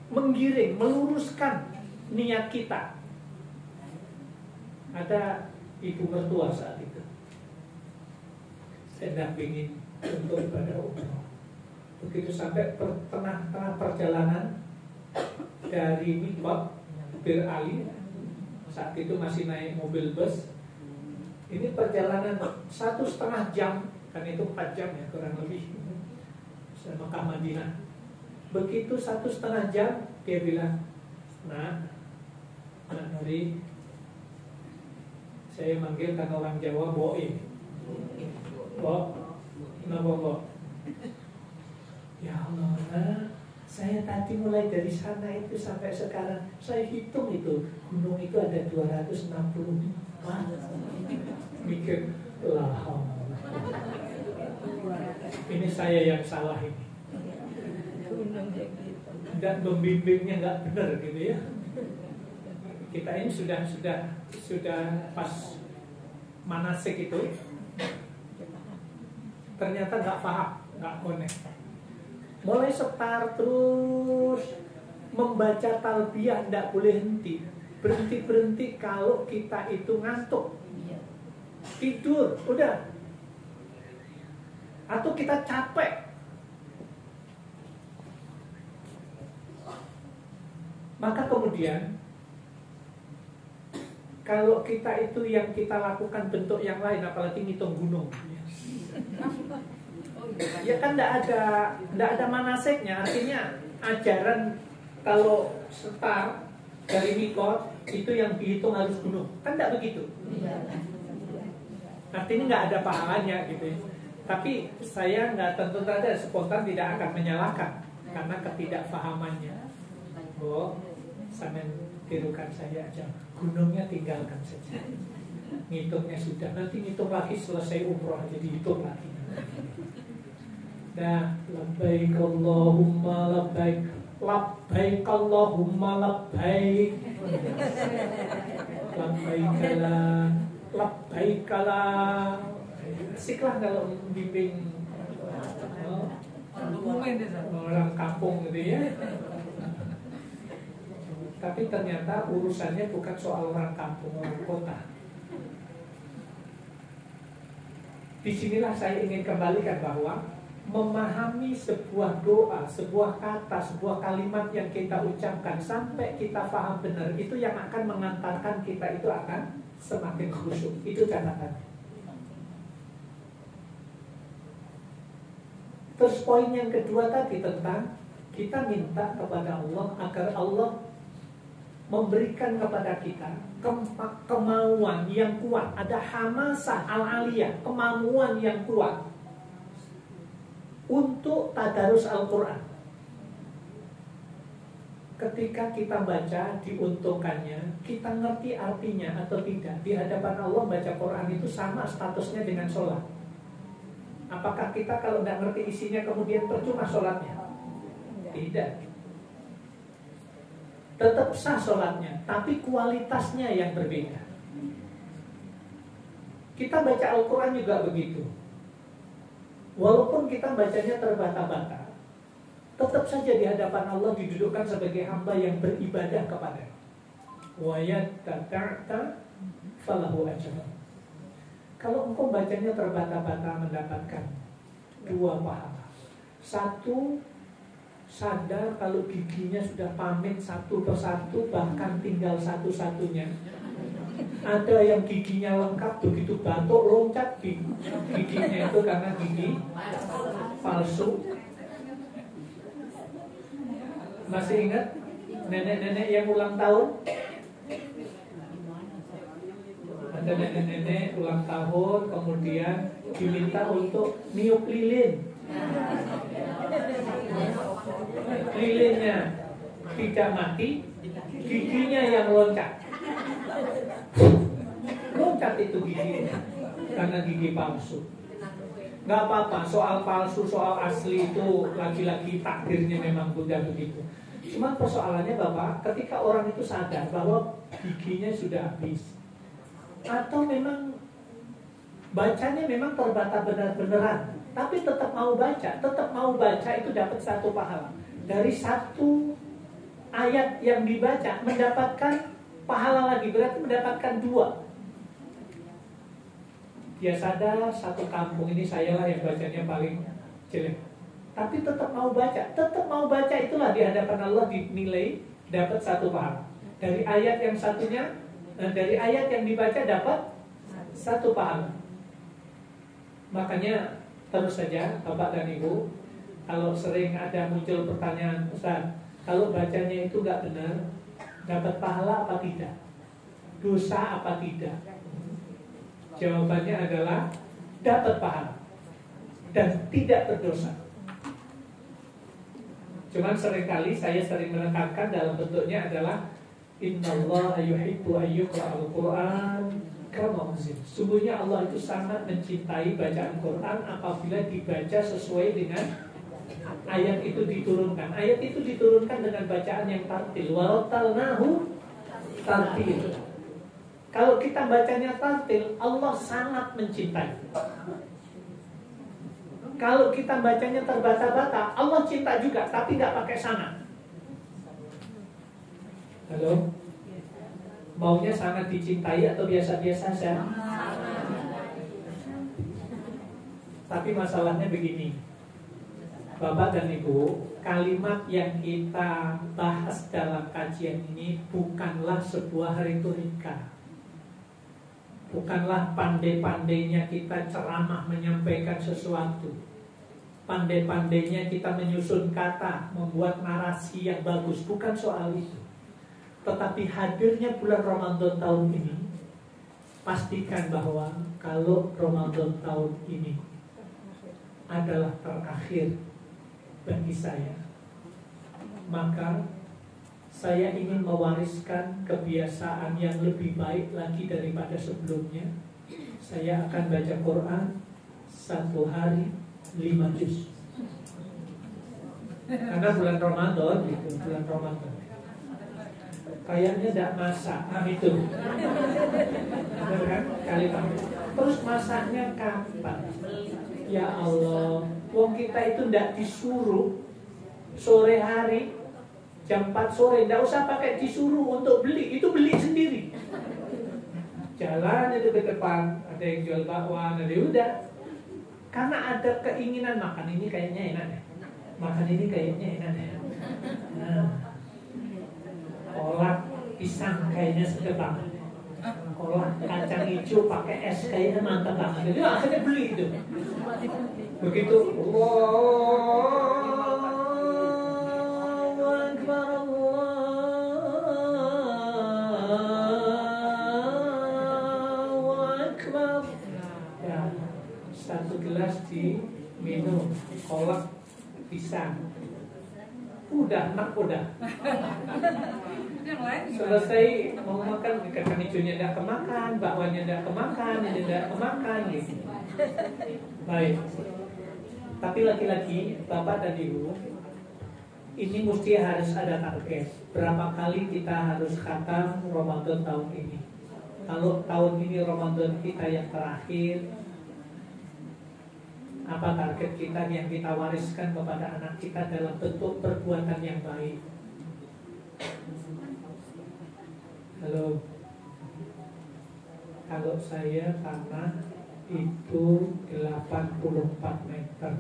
menggiring, meluruskan niat kita. Ada ibu mertua saat itu, saya dampingin untuk ibadah umroh. Begitu sampai tengah-tengah perjalanan dari Mikot Bir Ali, saat itu masih naik mobil bus. Ini perjalanan 1,5 jam, kan itu 4 jam ya kurang lebih, Mekah Madinah. Begitu 1,5 jam, dia bilang, Nah Nuri, saya manggil kan orang Jawa Boe. Kenapa Bo? Ya Allah, nah, saya tadi mulai dari sana itu sampai sekarang, saya hitung itu gunung itu ada 260. Mikir, lah, ini saya yang salah ini. Dan membimbingnya nggak benar gitu ya. Kita ini sudah pas manasik itu, ternyata nggak paham, nggak connect. Mulai setar terus membaca talbiyah tidak boleh henti, berhenti kalau kita itu ngantuk, tidur, udah, atau kita capek. Maka kemudian kalau kita itu yang kita lakukan bentuk yang lain, apalagi ngitung gunung, Ya kan tidak ada manasiknya, artinya ajaran kalau start dari mikot itu yang dihitung harus gunung, kan tidak begitu. Artinya nggak ada pahalanya gitu ya. Tapi saya nggak tentu saja spontan tidak akan menyalahkan karena ketidakfahamannya. Oh, sampai tirukan saya aja, gunungnya tinggalkan saja. Ngitungnya sudah, nanti ngitung lagi selesai umroh jadi hitung lagi. Nah, labbaik Allahumma labbaik, labbaik Allahumma labbaik, labbaik la, asiklah kalau bimbing orang kampung gitu ya. Tapi ternyata urusannya bukan soal orang kampung, orang kota. Disinilah saya ingin kembalikan bahwa memahami sebuah doa, sebuah kata, sebuah kalimat yang kita ucapkan sampai kita paham benar, itu yang akan mengantarkan kita itu akan semakin khusyuk. Itu catatannya. Terus poin yang kedua tadi tentang kita minta kepada Allah agar Allah memberikan kepada kita kemauan yang kuat. Ada hamasah al-aliyah, kemauan yang kuat untuk tadarus Al-Quran. Ketika kita baca, diuntungkannya kita ngerti artinya atau tidak. Di hadapan Allah baca Quran itu sama statusnya dengan sholat. Apakah kita kalau tidak ngerti isinya kemudian percuma sholatnya? Tidak. Tetap sah sholatnya, tapi kualitasnya yang berbeda. Kita baca Al-Quran juga begitu. Walaupun kita bacanya terbata-bata, tetap saja di hadapan Allah didudukkan sebagai hamba yang beribadah kepada-Nya. Wa yattaqta falahu ajrun. Kalau engkau bacanya terbata-bata mendapatkan 2 pahala. 1, sadar kalau giginya sudah pamit satu persatu, bahkan tinggal satu-satunya. Ada yang giginya lengkap, begitu batuk loncat giginya itu karena gigi palsu. Masih ingat nenek-nenek yang ulang tahun? Ada nenek-nenek ulang tahun kemudian diminta untuk niup lilin. Lilinnya tidak mati, giginya yang loncat. Loncat itu giginya karena gigi palsu. Gak apa-apa, soal palsu, soal asli itu lagi-lagi takdirnya memang sudah begitu. Cuma persoalannya Bapak, ketika orang itu sadar bahwa giginya sudah habis, atau memang bacanya memang terbata benar-beneran, tapi tetap mau baca itu dapat 1 pahala. Dari 1 ayat yang dibaca mendapatkan pahala lagi, berarti mendapatkan 2. Dia sadar 1 kampung ini saya lah yang bacanya paling jelek, tapi tetap mau baca itulah di hadapan Allah dinilai dapat 1 pahala. Dari ayat yang satunya, dari ayat yang dibaca dapat 1 pahala. Makanya terus saja Bapak dan Ibu, kalau sering ada muncul pertanyaan, Ustaz, kalau bacanya itu gak benar, dapat pahala apa tidak? Dosa apa tidak? Jawabannya adalah dapat pahala dan tidak berdosa. Cuman seringkali saya sering menekankan dalam bentuknya adalah innallaha yuhibbu ayyuqra'al Qur'an kama unzil. Sungguhnya Allah itu sangat mencintai bacaan Quran apabila dibaca sesuai dengan ayat itu diturunkan. Ayat itu diturunkan dengan bacaan yang tartil. Warattalnahu tartil. Kalau kita bacanya tartil, Allah sangat mencintai. Kalau kita bacanya terbata-bata, Allah cinta juga, tapi nggak pakai sanad. Halo? Maunya sangat dicintai atau biasa-biasa saja? Tapi masalahnya begini, Bapak dan Ibu, kalimat yang kita bahas dalam kajian ini bukanlah sebuah retorika. Bukanlah pandai-pandainya kita ceramah menyampaikan sesuatu. pandai-pandainya kita menyusun kata, membuat narasi yang bagus. Bukan soal itu. Tetapi hadirnya bulan Ramadan tahun ini, pastikan bahwa kalau Ramadan tahun ini adalah terakhir bagi saya, maka saya ingin mewariskan kebiasaan yang lebih baik lagi daripada sebelumnya. Saya akan baca Quran 1 hari 5 juz. Karena bulan Ramadan gitu, bulan Ramadan. Kayaknya tidak masak, itu. Benar kan? Kalimat. Terus masaknya kapan? Ya Allah, wong kita itu tidak disuruh sore hari jam 4 sore, tidak usah pakai disuruh untuk beli, itu beli sendiri. Jalan itu ke depan, ada yang jual bakwan, ada udah. Karena ada keinginan makan ini kayaknya enak deh, makan ini kayaknya enak deh. Nah, kolak pisang kayaknya sedap banget, kolak kacang hijau pakai es kayaknya mantap banget. Jadi akhirnya beli itu. Begitu, Allahu Akbar, Allahu Akbar. Ya, 1 gelas diminum, kolak pisang. Udah, enak udah. Selesai mau makan, kacang hijaunya tidak kemakan, bakwannya tidak kemakan, ini tidak kemakan gitu. Baik. Tapi lagi-lagi Bapak dan Ibu, ini mesti harus ada target. Berapa kali kita harus khatam Ramadan tahun ini? Kalau tahun ini Ramadan kita yang terakhir, apa target kita yang kita wariskan kepada anak kita dalam bentuk perbuatan yang baik? Halo. Kalau saya tanah itu 84 meter.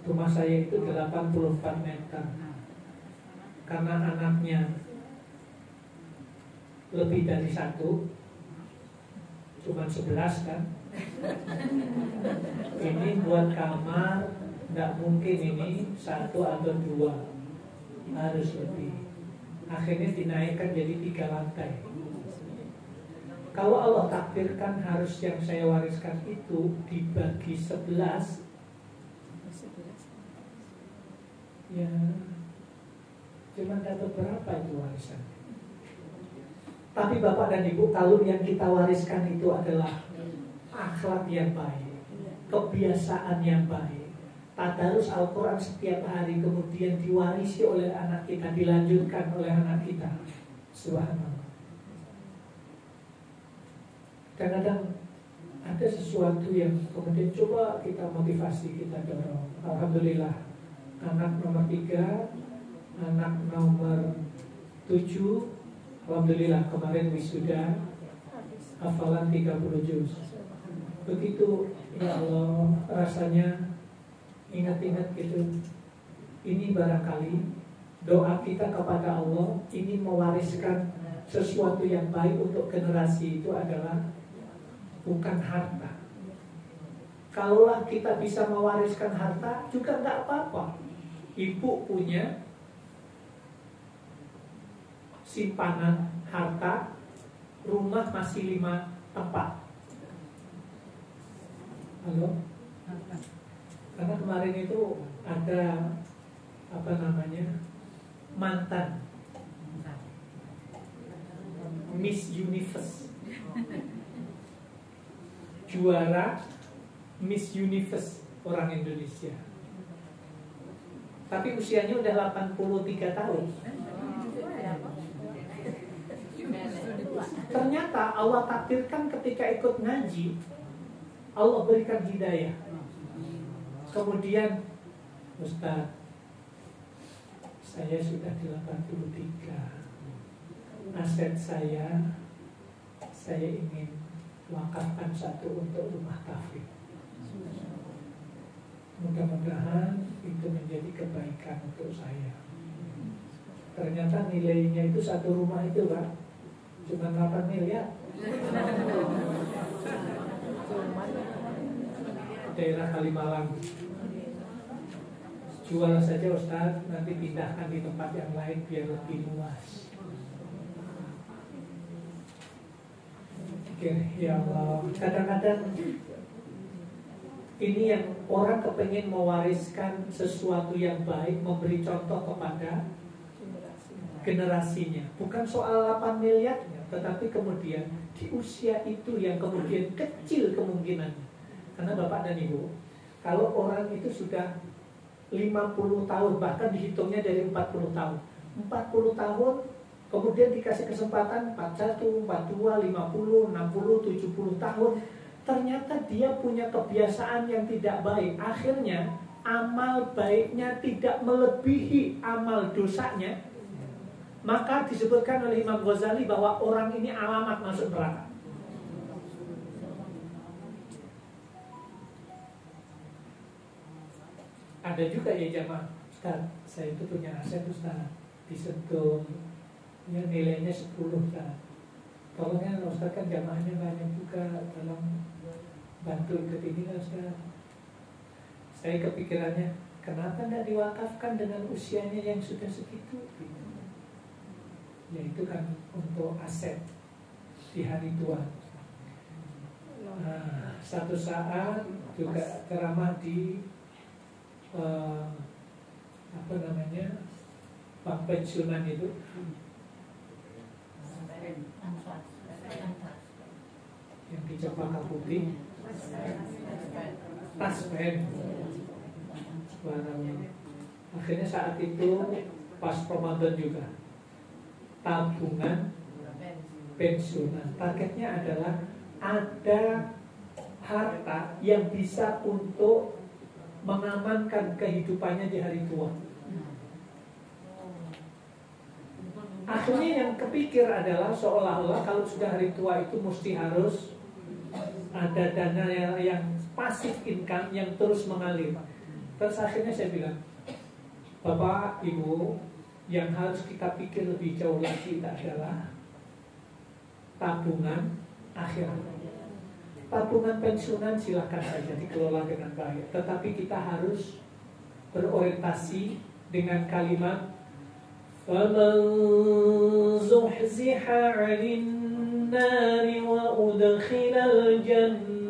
Rumah saya itu 84 meter. Karena anaknya lebih dari 1, cuma 11 kan. Ini buat kamar, tidak mungkin ini 1 atau 2, harus lebih. Akhirnya dinaikkan jadi 3 lantai. Kalau Allah takdirkan harus yang saya wariskan itu dibagi 11, ya cuma dapat berapa itu warisan. Tapi Bapak dan Ibu, kalau yang kita wariskan itu adalah akhlak yang baik, kebiasaan yang baik, tadarus Al-Quran setiap hari, kemudian diwarisi oleh anak kita, dilanjutkan oleh anak kita. Subhanallah. Kadang-kadang ada sesuatu yang kemudian coba kita motivasi, kita dorong. Alhamdulillah, anak nomor 3, anak nomor 7, alhamdulillah kemarin wisuda, hafalan 30 juz. Begitu, ya Allah, rasanya ingat-ingat gitu. Ini barangkali doa kita kepada Allah ingin mewariskan sesuatu yang baik untuk generasi itu adalah bukan harta. Kalaulah kita bisa mewariskan harta juga nggak apa-apa. Ibu punya simpanan harta, rumah masih 5 tempat. Halo? Karena kemarin itu ada mantan Miss Universe, juara Miss Universe orang Indonesia. Tapi usianya udah 83 tahun. Ternyata Allah takdirkan ketika ikut ngaji, Allah berikan hidayah. Kemudian, Ustaz, saya sudah 83. Aset saya ingin wakafkan 1 untuk rumah tahfidz. Mudah-mudahan itu menjadi kebaikan untuk saya. Ternyata nilainya itu 1 rumah itu, Pak, cuma 8 miliar. daerah Kalimalang. Jual saja Ustaz, nanti pindahkan di tempat yang lain biar lebih luas. Ya Allah, kadang-kadang ini yang orang kepengen mewariskan sesuatu yang baik, memberi contoh kepada generasinya. Bukan soal 8 miliarnya, tetapi kemudian di usia itu yang kemudian kecil kemungkinannya. Karena Bapak dan Ibu, kalau orang itu sudah 50 tahun, bahkan dihitungnya dari 40 tahun 40 tahun, kemudian dikasih kesempatan 41, 42, 50, 60, 70 tahun, ternyata dia punya kebiasaan yang tidak baik. Akhirnya amal baiknya tidak melebihi amal dosanya, maka disebutkan oleh Imam Ghazali bahwa orang ini alamat masuk neraka. Ada juga ya jamaah, Ustaz, saya itu punya aset Ustaz, disentuh ya nilainya 10 Ustaz. Tolongnya Ustaz, kan jamaahnya banyak juga, tolong bantu ikut ini kan Ustaz. Saya kepikirannya, kenapa tidak diwakafkan dengan usianya yang sudah segitu? Ya itu kan untuk aset di hari tua. Nah, satu saat juga ceramah di apa namanya, bank pensiunan itu, yang di Cempaka Putih, Taspen. Akhirnya saat itu pas Ramadan juga, tabungan pensiunan, targetnya adalah ada harta yang bisa untuk mengamankan kehidupannya di hari tua. Akhirnya yang kepikir adalah seolah-olah kalau sudah hari tua itu mesti harus ada dana yang pasif income yang terus mengalir. Terus akhirnya saya bilang, Bapak, Ibu, yang harus kita pikir lebih jauh lagi adalah tabungan akhirat. Tabungan pensiunan silakan saja dikelola dengan baik, tetapi kita harus berorientasi dengan kalimat فَمَنْ زُحْزِحَ عَنِ النَّارِ وَأُدْخِلَ الْجَنَّةَ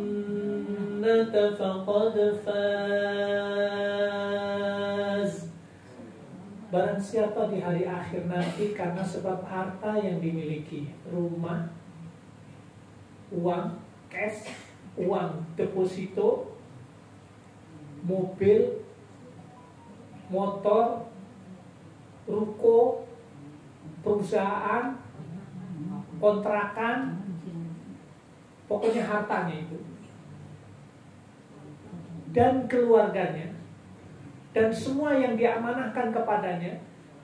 فَقَدْ فَازَ. Barang siapa di hari akhir nanti karena sebab harta yang dimiliki, rumah, uang cash, uang deposito, mobil, motor, ruko, perusahaan, kontrakan, pokoknya hartanya itu, dan keluarganya, dan semua yang diamanahkan kepadanya.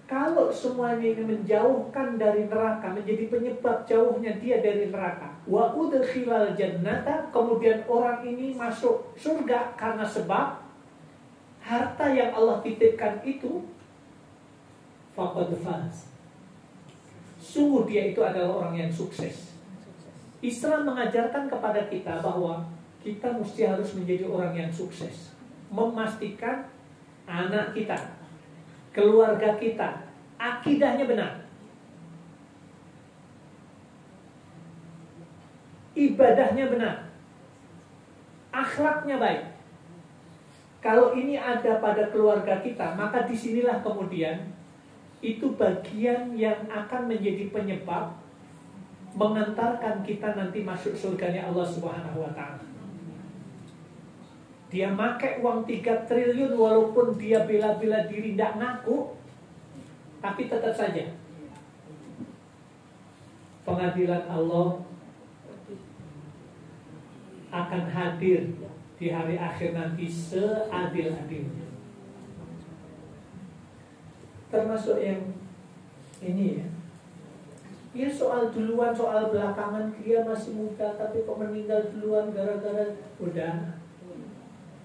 Kalau semuanya ini menjauhkan dari neraka, menjadi penyebab jauhnya dia dari neraka, wa udkhilal jannata, kemudian orang ini masuk surga karena sebab harta yang Allah titipkan itu, faqad faz, sungguh dia itu adalah orang yang sukses. Islam mengajarkan kepada kita bahwa kita mesti harus menjadi orang yang sukses, memastikan anak kita, keluarga kita, akidahnya benar, ibadahnya benar, akhlaknya baik. Kalau ini ada pada keluarga kita, maka disinilah kemudian itu bagian yang akan menjadi penyebab mengantarkan kita nanti masuk surganya Allah Subhanahu wa ta'ala. Dia pakai uang 3 triliun walaupun dia bela-bela diri tidak ngaku, tapi tetap saja pengadilan Allah akan hadir di hari akhir nanti seadil-adilnya. Termasuk yang ini ya, ya soal duluan, soal belakangan, dia masih muda tapi kok meninggal duluan gara-gara udah.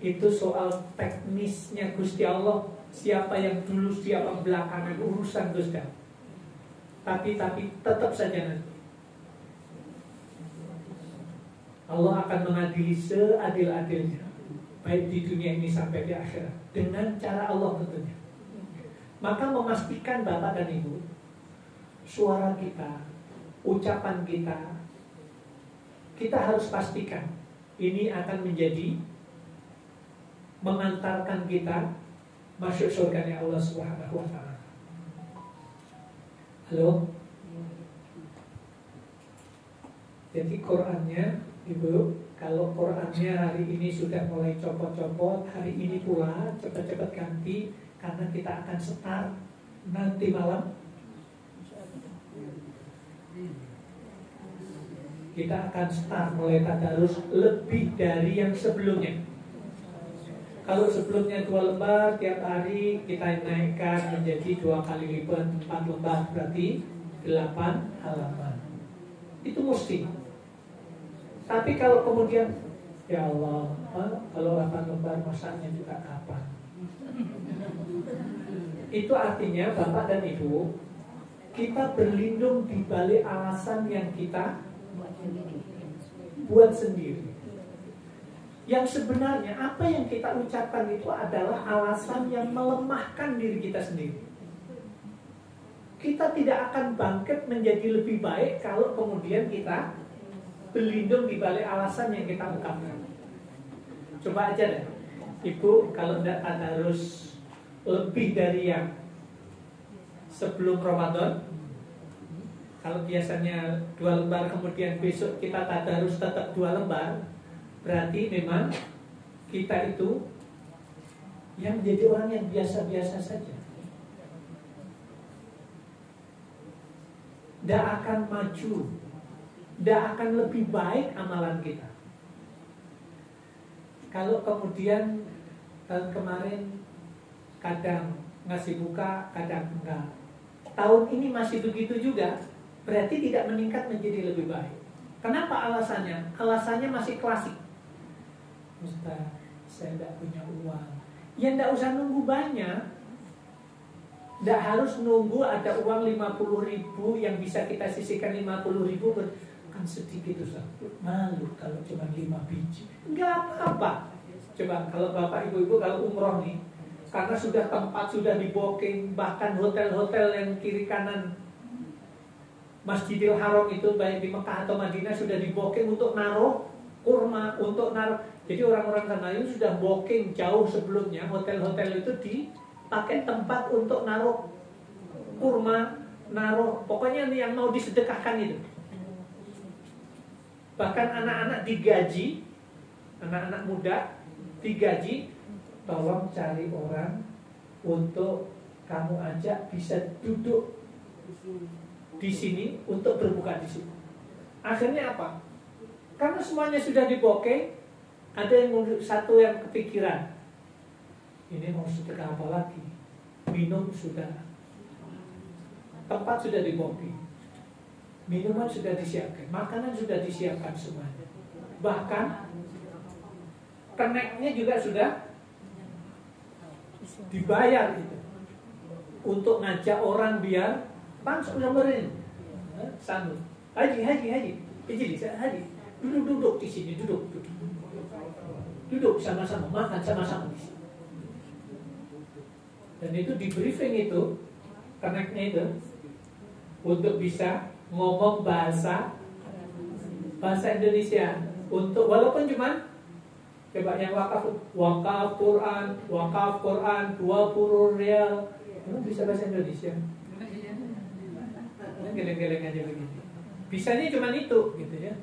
Itu soal teknisnya Gusti Allah, siapa yang dulu, siapa yang belakangan, urusan Gusti Allah. Tapi tetap saja nanti Allah akan mengadili seadil-adilnya. baik di dunia ini sampai di akhirat, dengan cara Allah tentunya. Maka memastikan Bapak dan Ibu, suara kita, ucapan kita harus pastikan ini akan menjadi mengantarkan kita masuk surganya Allah Subhanahu wa Ta'ala. Halo? Jadi Qurannya, Ibu, kalau Qurannya hari ini sudah mulai copot-copot, hari ini pula cepat-cepat ganti, karena kita akan start nanti malam. Kita akan start mulai tadarus lebih dari yang sebelumnya. Kalau sebelumnya 2 lembar tiap hari, kita naikkan menjadi 2 kali lipat 4 lembar, berarti 8 halaman. Itu mesti. Tapi kalau kemudian, ya Allah, kalau 8 lembar masanya juga kapan? Itu artinya Bapak dan Ibu, kita berlindung di balik alasan yang kita buat sendiri. Yang sebenarnya apa yang kita ucapkan itu adalah alasan yang melemahkan diri kita sendiri. Kita tidak akan bangkit menjadi lebih baik kalau kemudian kita berlindung di balik alasan yang kita ungkapkan. Coba aja deh, Ibu, kalau tidak tadarus lebih dari yang sebelum Ramadan, kalau biasanya 2 lembar, kemudian besok kita tadarus tetap 2 lembar, berarti memang kita itu yang menjadi orang yang biasa-biasa saja. Tidak akan maju, tidak akan lebih baik amalan kita. Kalau kemudian tahun kemarin kadang ngasih buka, kadang enggak, tahun ini masih begitu juga, berarti tidak meningkat menjadi lebih baik. Kenapa alasannya? Alasannya masih klasik. Ustaz, saya tidak punya uang. Ya tidak usah nunggu banyak. Tidak harus nunggu ada uang 50.000 yang bisa kita sisihkan 50.000 kan sedikit, Ustaz. Malu kalau cuma 5 biji. Enggak apa-apa. Coba kalau Bapak Ibu-Ibu kalau umroh nih, karena sudah tempat sudah di booking, bahkan hotel-hotel yang kiri kanan Masjidil Haram itu baik di Mekah atau Madinah sudah di booking untuk naruh kurma, untuk naruh. Jadi orang-orang sana itu sudah booking jauh sebelumnya, hotel-hotel itu dipakai tempat untuk naruh kurma, naruh pokoknya yang mau disedekahkan itu. Bahkan anak-anak digaji, anak-anak muda digaji, tolong cari orang untuk kamu ajak bisa duduk di sini untuk berbuka di sini. Akhirnya apa? Karena semuanya sudah dibooking, ada yang satu yang kepikiran, ini mau sedekah apa lagi? Minum sudah, tempat sudah dibooking, minuman sudah disiapkan, makanan sudah disiapkan semuanya. Bahkan keneknya juga sudah dibayar itu untuk ngajak orang biar langsung gambarin, sanggup. Haji, haji, duduk di sini, duduk sama-sama, makan sama-sama di sini. Dan itu di briefing itu, keneknya itu untuk bisa ngomong bahasa Indonesia, untuk walaupun cuman coba yang wakaf Quran 20 rial, emang bisa bahasa Indonesia? Geleng-geleng aja begini. Bisanya cuma itu gitu ya.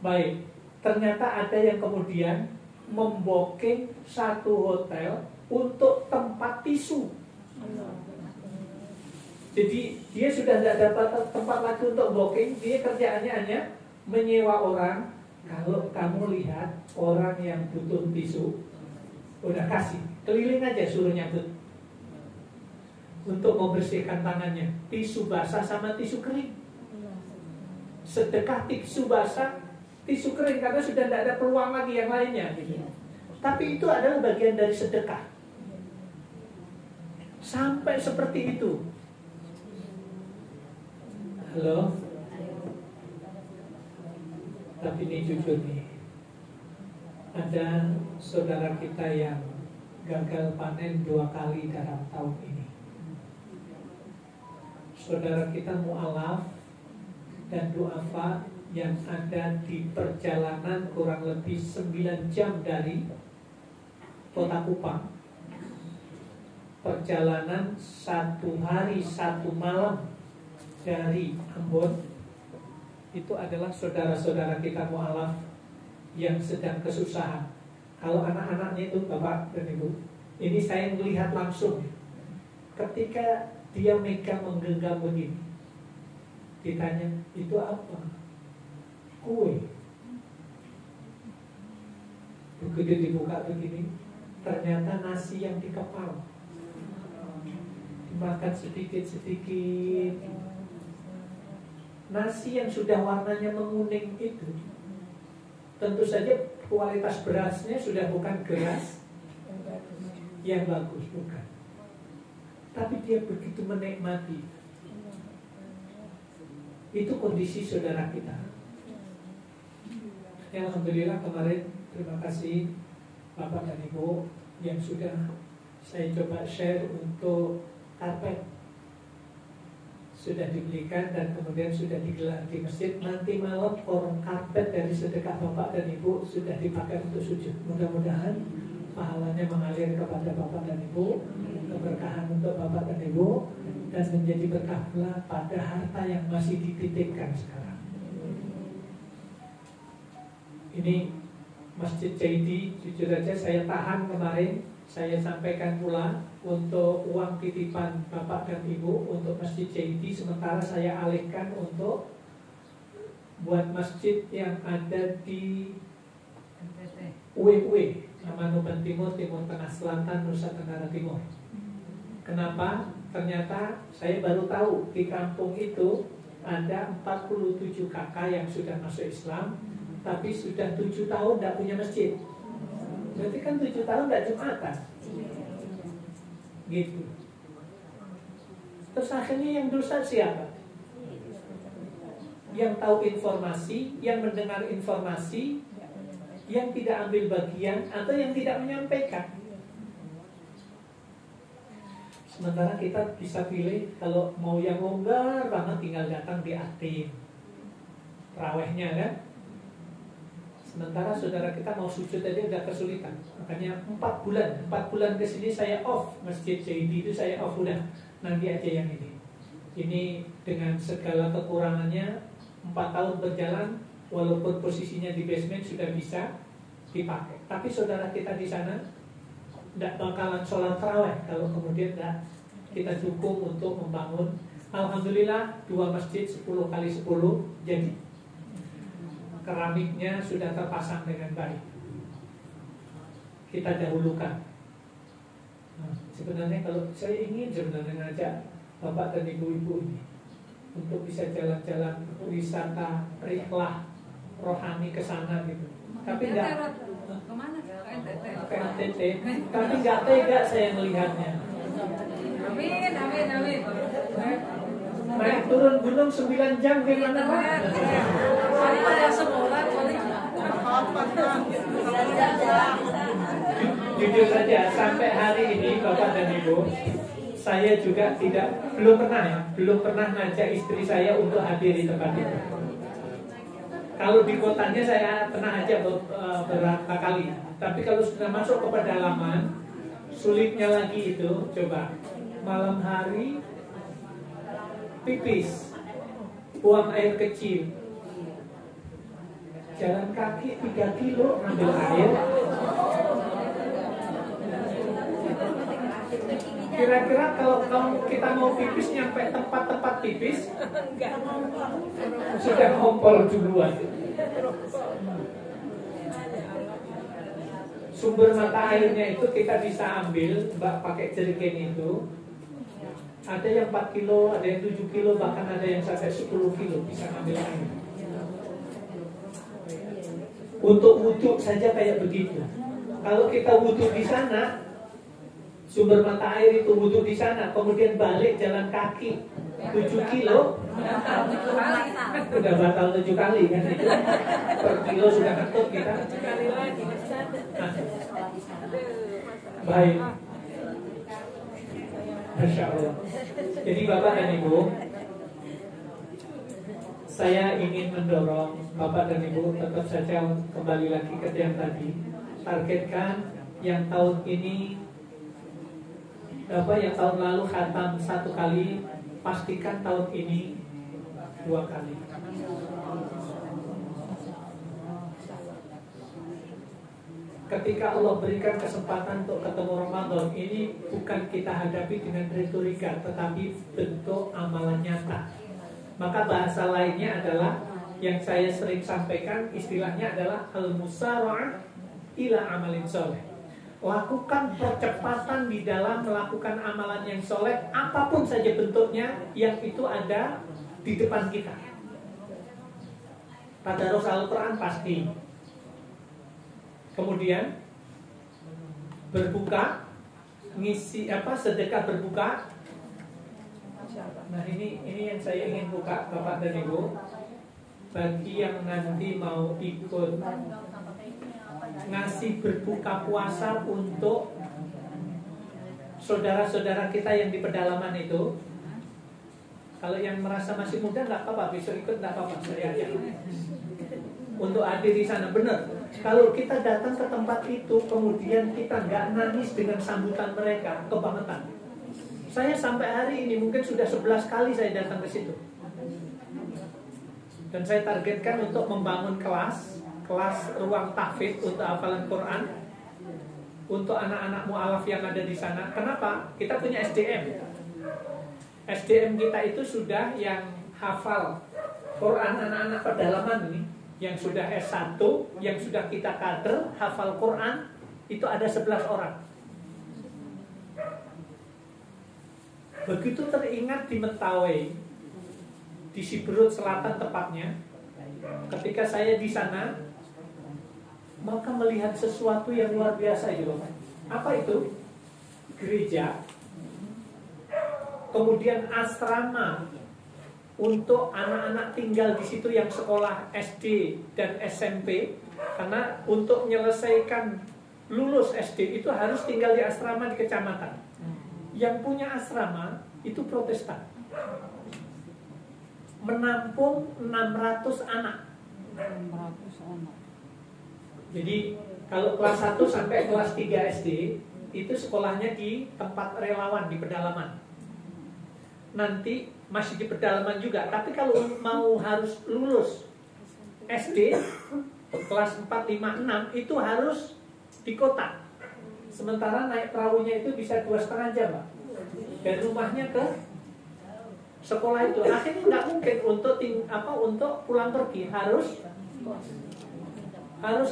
Baik, ternyata ada yang kemudian membooking satu hotel untuk tempat tisu. Jadi dia sudah tidak dapat tempat lagi untuk booking, dia kerjaannya hanya menyewa orang. Kalau kamu lihat orang yang butuh tisu, udah kasih, keliling aja suruh nyabut untuk membersihkan tangannya, tisu basah sama tisu kering. Sedekah tisu basah, tisu kering, karena sudah tidak ada peluang lagi yang lainnya gitu. Tapi itu adalah bagian dari sedekah. Sampai seperti itu. Halo? Tapi ini jujur nih, ada saudara kita yang gagal panen 2 kali dalam tahun ini. Saudara kita mu'alaf dan du'afa yang ada di perjalanan kurang lebih 9 jam dari Kota Kupang. Perjalanan 1 hari 1 malam dari Ambon. Itu adalah saudara-saudara kita mu'alaf yang sedang kesusahan. Kalau anak-anaknya itu Bapak dan Ibu, ini saya melihat langsung. Ketika dia megang menggenggam begini, ditanya, itu apa? Kue. Begitu dibuka begini, ternyata nasi yang dikepal. Dimakan sedikit-sedikit. Nasi yang sudah warnanya menguning itu, tentu saja kualitas berasnya sudah bukan beras yang bagus, bukan. Tapi dia begitu menikmati. Itu kondisi saudara kita. Ya, alhamdulillah kemarin, terima kasih Bapak dan Ibu yang sudah saya coba share untuk karpet. Sudah dibelikan dan kemudian sudah digelar di masjid. Nanti malam korong karpet dari sedekah Bapak dan Ibu sudah dipakai untuk sujud. Mudah-mudahan pahalanya mengalir kepada Bapak dan Ibu, keberkahan untuk Bapak dan Ibu, dan menjadi berkah pula pada harta yang masih dititipkan sekarang. Ini Masjid Jaidi, jujur aja saya tahan kemarin. Saya sampaikan pula untuk uang titipan Bapak dan Ibu untuk Masjid Jaidi, sementara saya alihkan untuk buat masjid yang ada di Uwe, Nuban Timur, Timur Tengah Selatan, Nusa Tenggara Timur. Kenapa? Ternyata saya baru tahu di kampung itu ada 47 kakak yang sudah masuk Islam, tapi sudah 7 tahun tidak punya masjid. Berarti kan 7 tahun tidak Jumatan. Gitu. Terus akhirnya yang dosa siapa? Yang tahu informasi, yang mendengar informasi, yang tidak ambil bagian, atau yang tidak menyampaikan. Sementara kita bisa pilih, kalau mau yang longgar banget tinggal datang di Atin, rawehnya kan. Sementara saudara kita mau sujud aja udah kesulitan. Makanya 4 bulan ke sini saya off Masjid Jaidi itu, saya off udah. Nanti aja yang ini. Ini dengan segala kekurangannya 4 tahun berjalan, walaupun posisinya di basement sudah bisa dipakai. Tapi saudara kita di sana tidak bakalan sholat tarawih kalau kemudian tidak kita dukung untuk membangun. Alhamdulillah 2 masjid 10 kali 10 jadi. Keramiknya sudah terpasang dengan baik. Kita dahulukan. Nah, sebenarnya kalau saya ingin sebenarnya ngajak Bapak dan Ibu-ibu ini untuk bisa jalan-jalan wisata rihlah rohani ke sana gitu. Tapi enggak kemana? Ke NTT. Tapi enggak tega saya melihatnya. Amin. Naik turun gunung 9 jam gimana Pak? Jujur saja sampai hari ini Bapak dan Ibu, saya juga belum pernah ngajak istri saya untuk hadir di tempat itu. Kalau di kotanya saya pernah ajak beberapa kali, tapi kalau sudah masuk ke pedalaman, sulitnya lagi itu. Coba malam hari pipis, buang air kecil, jalan kaki 3 kilo ngambil air. Kira-kira kalau kita mau pipis nyampe tempat-tempat pipis sudah ngompol duluan. Sumber mata airnya itu kita bisa ambil, Mbak, pakai jerigen itu. Ada yang 4 kilo, ada yang 7 kilo, bahkan ada yang sampai 10 kilo bisa ambil air. Untuk wudhu saja kayak begitu. Kalau kita wudhu di sana, sumber mata air itu wudhu di sana, kemudian balik jalan kaki 7 kilo, udah batal 7 kali kan itu. Per kilo sudah ketut kita. Nah, Baik. Masya Allah. Jadi Bapak dan Ibu, saya ingin mendorong Bapak dan Ibu tetap saja kembali lagi ke yang tadi. Targetkan yang tahun ini, yang tahun lalu khatam 1 kali, pastikan tahun ini 2 kali. Ketika Allah berikan kesempatan untuk ketemu Ramadan, ini bukan kita hadapi dengan retorika, tetapi bentuk amalan nyata. Maka bahasa lainnya adalah yang saya sering sampaikan, istilahnya adalah al-musara'ah ila amalin soleh. Lakukan percepatan di dalam melakukan amalan yang soleh, apapun saja bentuknya, yang itu ada di depan kita. Tadarus Al-Quran pasti. Kemudian berbuka, ngisi sedekah berbuka. Nah ini yang saya ingin buka Bapak dan Ibu. Bagi yang nanti mau ikut ngasih berbuka puasa untuk saudara-saudara kita yang di pedalaman itu. Kalau yang merasa masih muda nggak apa-apa, besok ikut nggak apa-apa, saya ajak untuk hadir di sana. Benar. Kalau kita datang ke tempat itu, kemudian kita nggak nangis dengan sambutan mereka, kebangetan. Saya sampai hari ini mungkin sudah 11 kali saya datang ke situ. Dan saya targetkan untuk membangun kelas ruang tahfidz untuk hafalan Quran untuk anak-anak mu'alaf yang ada di sana. Kenapa? Kita punya SDM. SDM kita itu sudah yang hafal Quran anak-anak pedalaman ini, yang sudah S1, yang sudah kita kader hafal Quran itu ada 11 orang. Begitu teringat di Mentawai, di Siberut Selatan tepatnya, ketika saya di sana, maka melihat sesuatu yang luar biasa itu. Apa itu? Gereja, kemudian asrama untuk anak-anak tinggal di situ yang sekolah SD dan SMP, karena untuk menyelesaikan lulus SD itu harus tinggal di asrama di kecamatan. Yang punya asrama itu Protestan, menampung 600 anak. Jadi kalau kelas 1 sampai kelas 3 SD itu sekolahnya di tempat relawan di pedalaman. Nanti masih di pedalaman juga, tapi kalau mau harus lulus SD kelas 4, 5, 6 itu harus di kota. Sementara naik perahunya itu bisa 2,5 jam, Pak. Dan rumahnya ke sekolah itu. Akhirnya nggak mungkin untuk pulang pergi, harus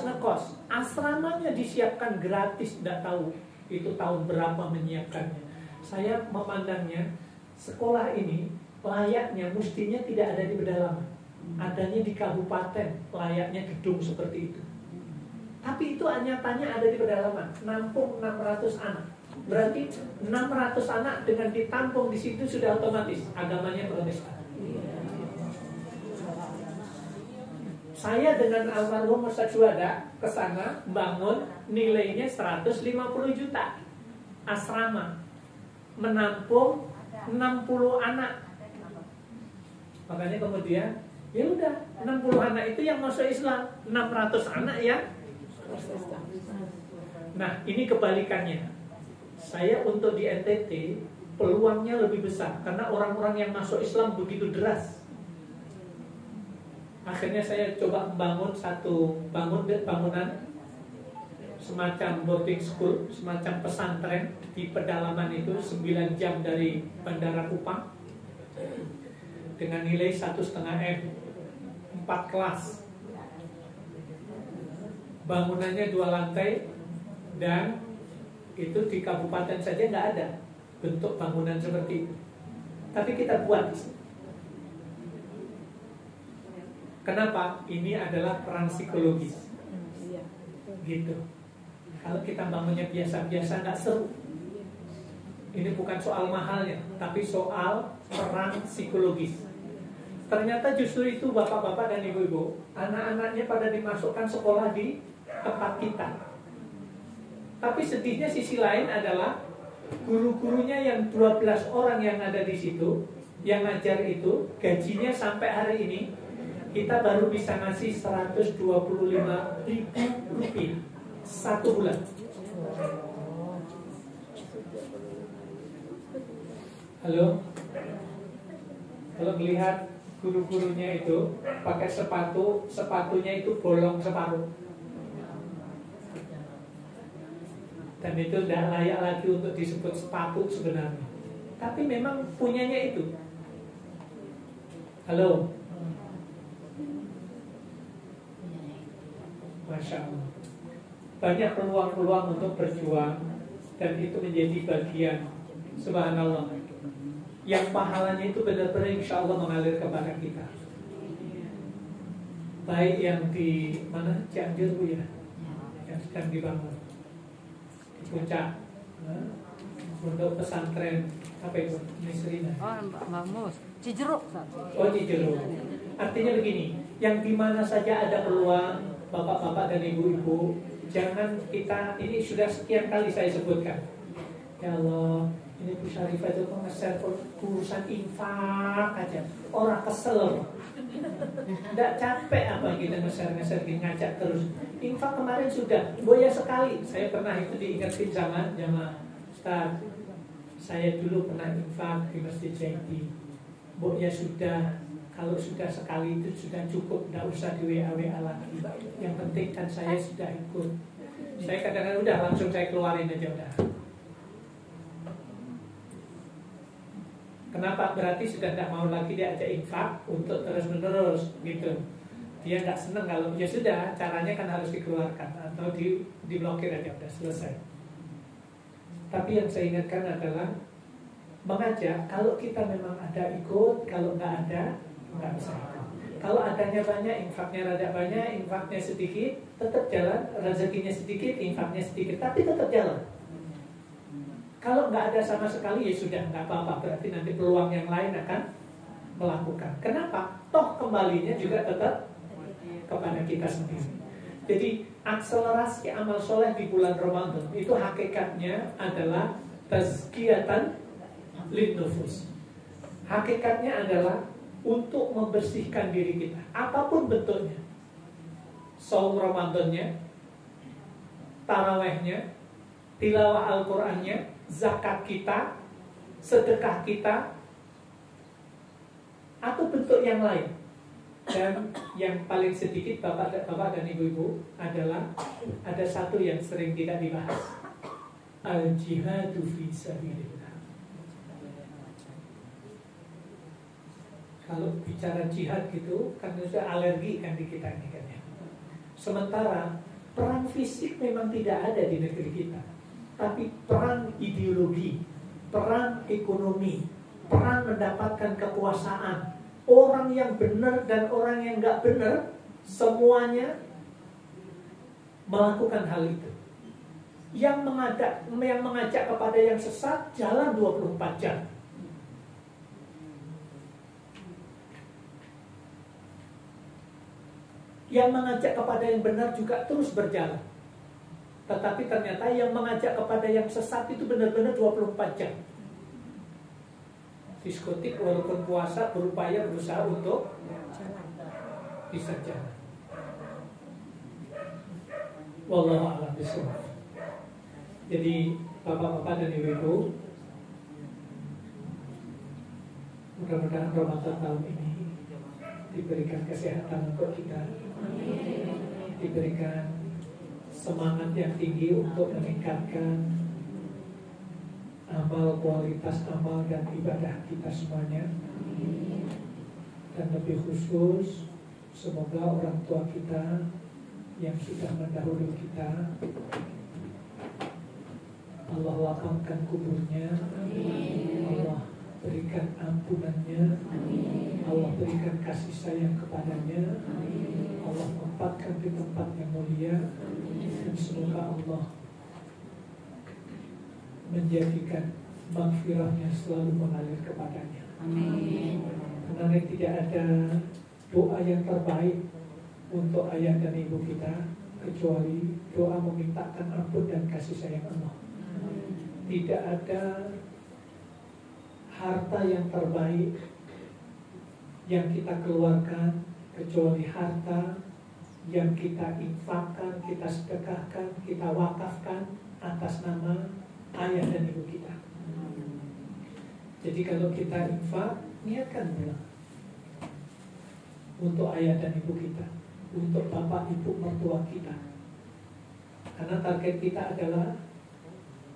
ngekos. Asramanya disiapkan gratis, nggak tahu itu tahun berapa menyiapkannya. Saya memandangnya sekolah ini layaknya mestinya tidak ada di pedalaman, adanya di kabupaten, layaknya gedung seperti itu. Tapi itu nyatanya ada di pedalaman, nampung 600 anak. Berarti 600 anak dengan ditampung di situ sudah otomatis agamanya Protestan. Saya dengan almarhum Ustaz Juwada ke sana bangun, nilainya 150 juta. Asrama menampung 60 anak. Makanya kemudian ya udah 60 anak itu yang masuk Islam, 600 anak ya. Nah, ini kebalikannya. Saya untuk di NTT peluangnya lebih besar karena orang-orang yang masuk Islam begitu deras. Akhirnya saya coba membangun bangunan semacam boarding school, semacam pesantren di pedalaman itu 9 jam dari Bandara Kupang dengan nilai 1,5 M, 4 kelas. Bangunannya 2 lantai dan itu di kabupaten saja nggak ada bentuk bangunan seperti itu. Tapi kita buat. Kenapa? Ini adalah peran psikologis. Gitu. Kalau kita bangunnya biasa-biasa nggak seru. Ini bukan soal mahalnya, tapi soal peran psikologis. Ternyata justru itu bapak-bapak dan ibu-ibu, anak-anaknya pada dimasukkan sekolah di tempat kita. Tapi sedihnya sisi lain adalah guru-gurunya yang 12 orang yang ada di situ, yang ngajar itu, gajinya sampai hari ini kita baru bisa ngasih 125.000 rupiah 1 bulan. Halo? Kalau melihat guru-gurunya itu pakai sepatu, sepatunya itu bolong separuh. Dan itu tidak layak lagi untuk disebut sepatu sebenarnya. Tapi memang punyanya itu. Halo? Masya Allah. Banyak peluang-peluang untuk berjuang, dan itu menjadi bagian, subhanallah, yang pahalanya itu benar-benar insya Allah mengalir kepada kita. Baik yang di mana, Cianjur Bu ya, yang sedang dibangun di Puncak, untuk pesantren apa itu, Nisrina. Oh, Mbak Mus, Cijeruk. Oh, Cijeruk. Artinya begini, yang di mana saja ada peluang, bapak-bapak dan ibu-ibu, jangan kita, ini sudah sekian kali saya sebutkan. Ya Allah, ini Bu Syarifah itu nge-share urusan infak aja, orang kesel. Tidak capek apa kita nge-share ngajak terus. Infak kemarin sudah, boya sekali. Saya pernah itu diingatkan sama jamaah Ustaz. Saya dulu pernah infak di Masjid Jaiti. Boya sudah, kalau sudah sekali itu sudah cukup, tidak usah di WA lagi. Yang penting kan saya sudah ikut. Saya kadang-kadang udah langsung saya keluarin aja udah. Kenapa? Berarti sudah tidak mau lagi diajak infak untuk terus-menerus gitu. Dia nggak seneng kalau ya sudah, caranya kan harus dikeluarkan atau diblokir aja udah selesai. Tapi yang saya ingatkan adalah mengajak, kalau kita memang ada ikut, kalau nggak ada nggak bisa ikut. Kalau adanya banyak, infaknya rada banyak, infaknya sedikit, tetap jalan, rezekinya sedikit, infaknya sedikit, tapi tetap jalan. Kalau nggak ada sama sekali ya sudah, nggak apa-apa, berarti nanti peluang yang lain akan melakukan. Kenapa? Toh kembalinya juga tetap kepada kita sendiri. Jadi akselerasi amal soleh di bulan Ramadan itu hakikatnya adalah tazkiyatan linnufus. Hakikatnya adalah untuk membersihkan diri kita, apapun bentuknya. Saum Ramadannya, tarawehnya, tilawah Al-Qur'annya, zakat kita, sedekah kita, atau bentuk yang lain. Dan yang paling sedikit bapak dan ibu-ibu adalah ada satu yang sering tidak dibahas, al-jihadu fi sabilillah. Kalau bicara jihad gitu kan sudah alergi kan di kita ini kan ya. Sementara perang fisik memang tidak ada di negeri kita, tapi perang ideologi, perang ekonomi, perang mendapatkan kekuasaan, orang yang benar dan orang yang nggak benar, semuanya melakukan hal itu. Yang mengajak kepada yang sesat jalan 24 jam. Yang mengajak kepada yang benar juga terus berjalan. Tetapi ternyata yang mengajak kepada yang sesat itu benar-benar 24 jam. Diskotik walaupun puasa berupaya berusaha untuk bisa jalan. Wallahu a'lam bishawab. Jadi bapak-bapak dan ibu-ibu, mudah-mudahan Ramadan tahun ini diberikan kesehatan untuk kita, diberikan semangat yang tinggi untuk meningkatkan amal, kualitas amal dan ibadah kita semuanya. Dan lebih khusus, semoga orang tua kita yang sudah mendahului kita, Allah lapangkan kuburnya, Allah berikan ampunannya, Allah berikan kasih sayang kepadanya, Allah tempatkan di tempat yang mulia, dan semoga Allah menjadikan maghfirahnya selalu mengalir kepadanya. Amin. Karena tidak ada doa yang terbaik untuk ayah dan ibu kita kecuali doa memintakan ampun dan kasih sayang Allah. Tidak ada harta yang terbaik yang kita keluarkan kecuali harta yang kita infakkan, kita sedekahkan, kita wakafkan atas nama ayah dan ibu kita. Jadi kalau kita infak, niatkan pula untuk ayah dan ibu kita, untuk bapak ibu mertua kita. Karena target kita adalah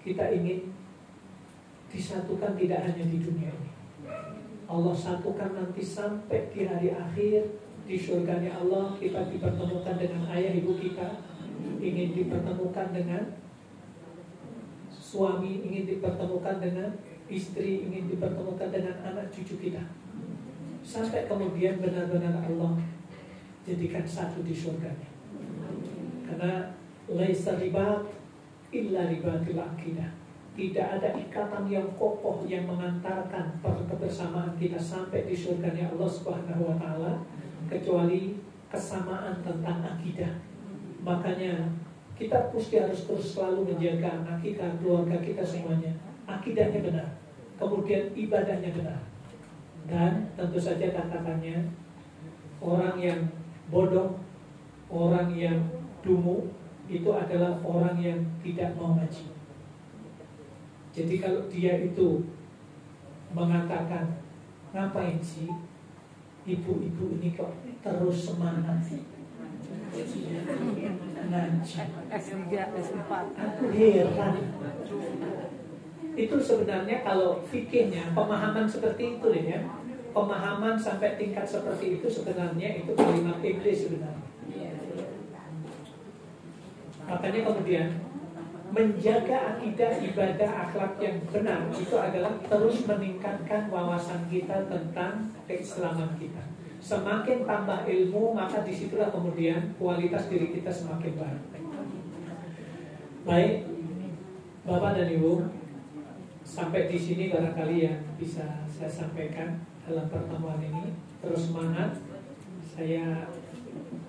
kita ingin disatukan tidak hanya di dunia ini. Allah satukan nanti sampai di hari akhir, di surganya Allah kita dipertemukan dengan ayah ibu kita, ingin dipertemukan dengan suami, ingin dipertemukan dengan istri, ingin dipertemukan dengan anak cucu kita, sampai kemudian benar-benar Allah jadikan satu di surganya. Karena laisa ribat illa ribatul aqidah. Tidak ada ikatan yang kokoh yang mengantarkan kebersamaan kita sampai di surganya Allah Subhanahu wa taala kecuali kesamaan tentang akidah. Makanya kita mesti harus terus selalu menjaga anak kita, keluarga kita semuanya, akidahnya benar, kemudian ibadahnya benar. Dan tentu saja katakannya, orang yang bodoh, orang yang dungu itu adalah orang yang tidak mau ngaji. Jadi kalau dia itu mengatakan, ngapain sih ibu-ibu ini kok terus semangat ngaji, S3, S4. aku heran. Itu sebenarnya kalau fikihnya, pemahaman seperti itu ya, pemahaman sampai tingkat seperti itu sebenarnya itu kalimat iblis sebenarnya. Makanya kemudian menjaga akidah, ibadah, akhlak yang benar itu adalah terus meningkatkan wawasan kita tentang keislaman kita. Semakin tambah ilmu, maka disitulah kemudian kualitas diri kita semakin baik. Baik, Bapak dan Ibu, sampai di sini barangkali yang bisa saya sampaikan dalam pertemuan ini. Terus semangat. Saya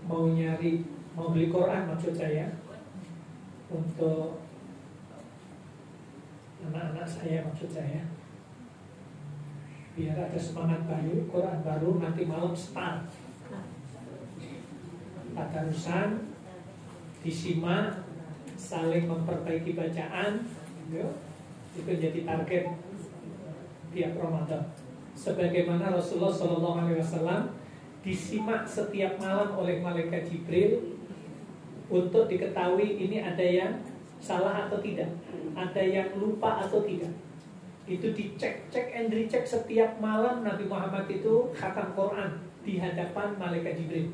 mau beli Quran maksud saya untuk anak-anak saya, maksud saya, biar ada semangat baru, Quran baru, nanti malam start tadarusan, disimak, saling memperbaiki bacaan, itu jadi target tiap Ramadan. Sebagaimana Rasulullah SAW disimak setiap malam oleh malaikat Jibril untuk diketahui ini ada yang salah atau tidak, ada yang lupa atau tidak. Itu dicek, cek and recheck setiap malam. Nabi Muhammad itu khatam Quran di hadapan malaikat Jibril.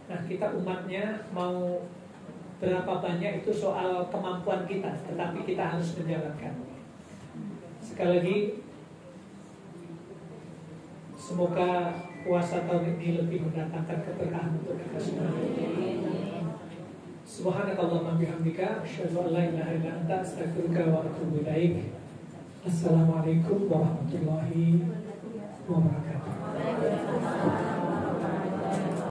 Nah, kita umatnya mau berapa banyak itu soal kemampuan kita, tetapi kita harus menjalankan. Sekali lagi, semoga puasa tahun ini lebih mendatangkan keberkahan untuk kita semua. Subhanakallahumma bihamdika asyhadu an la ilaha illa anta astaghfiruka wa atubu ilaik. Assalamualaikum warahmatullahi wabarakatuh.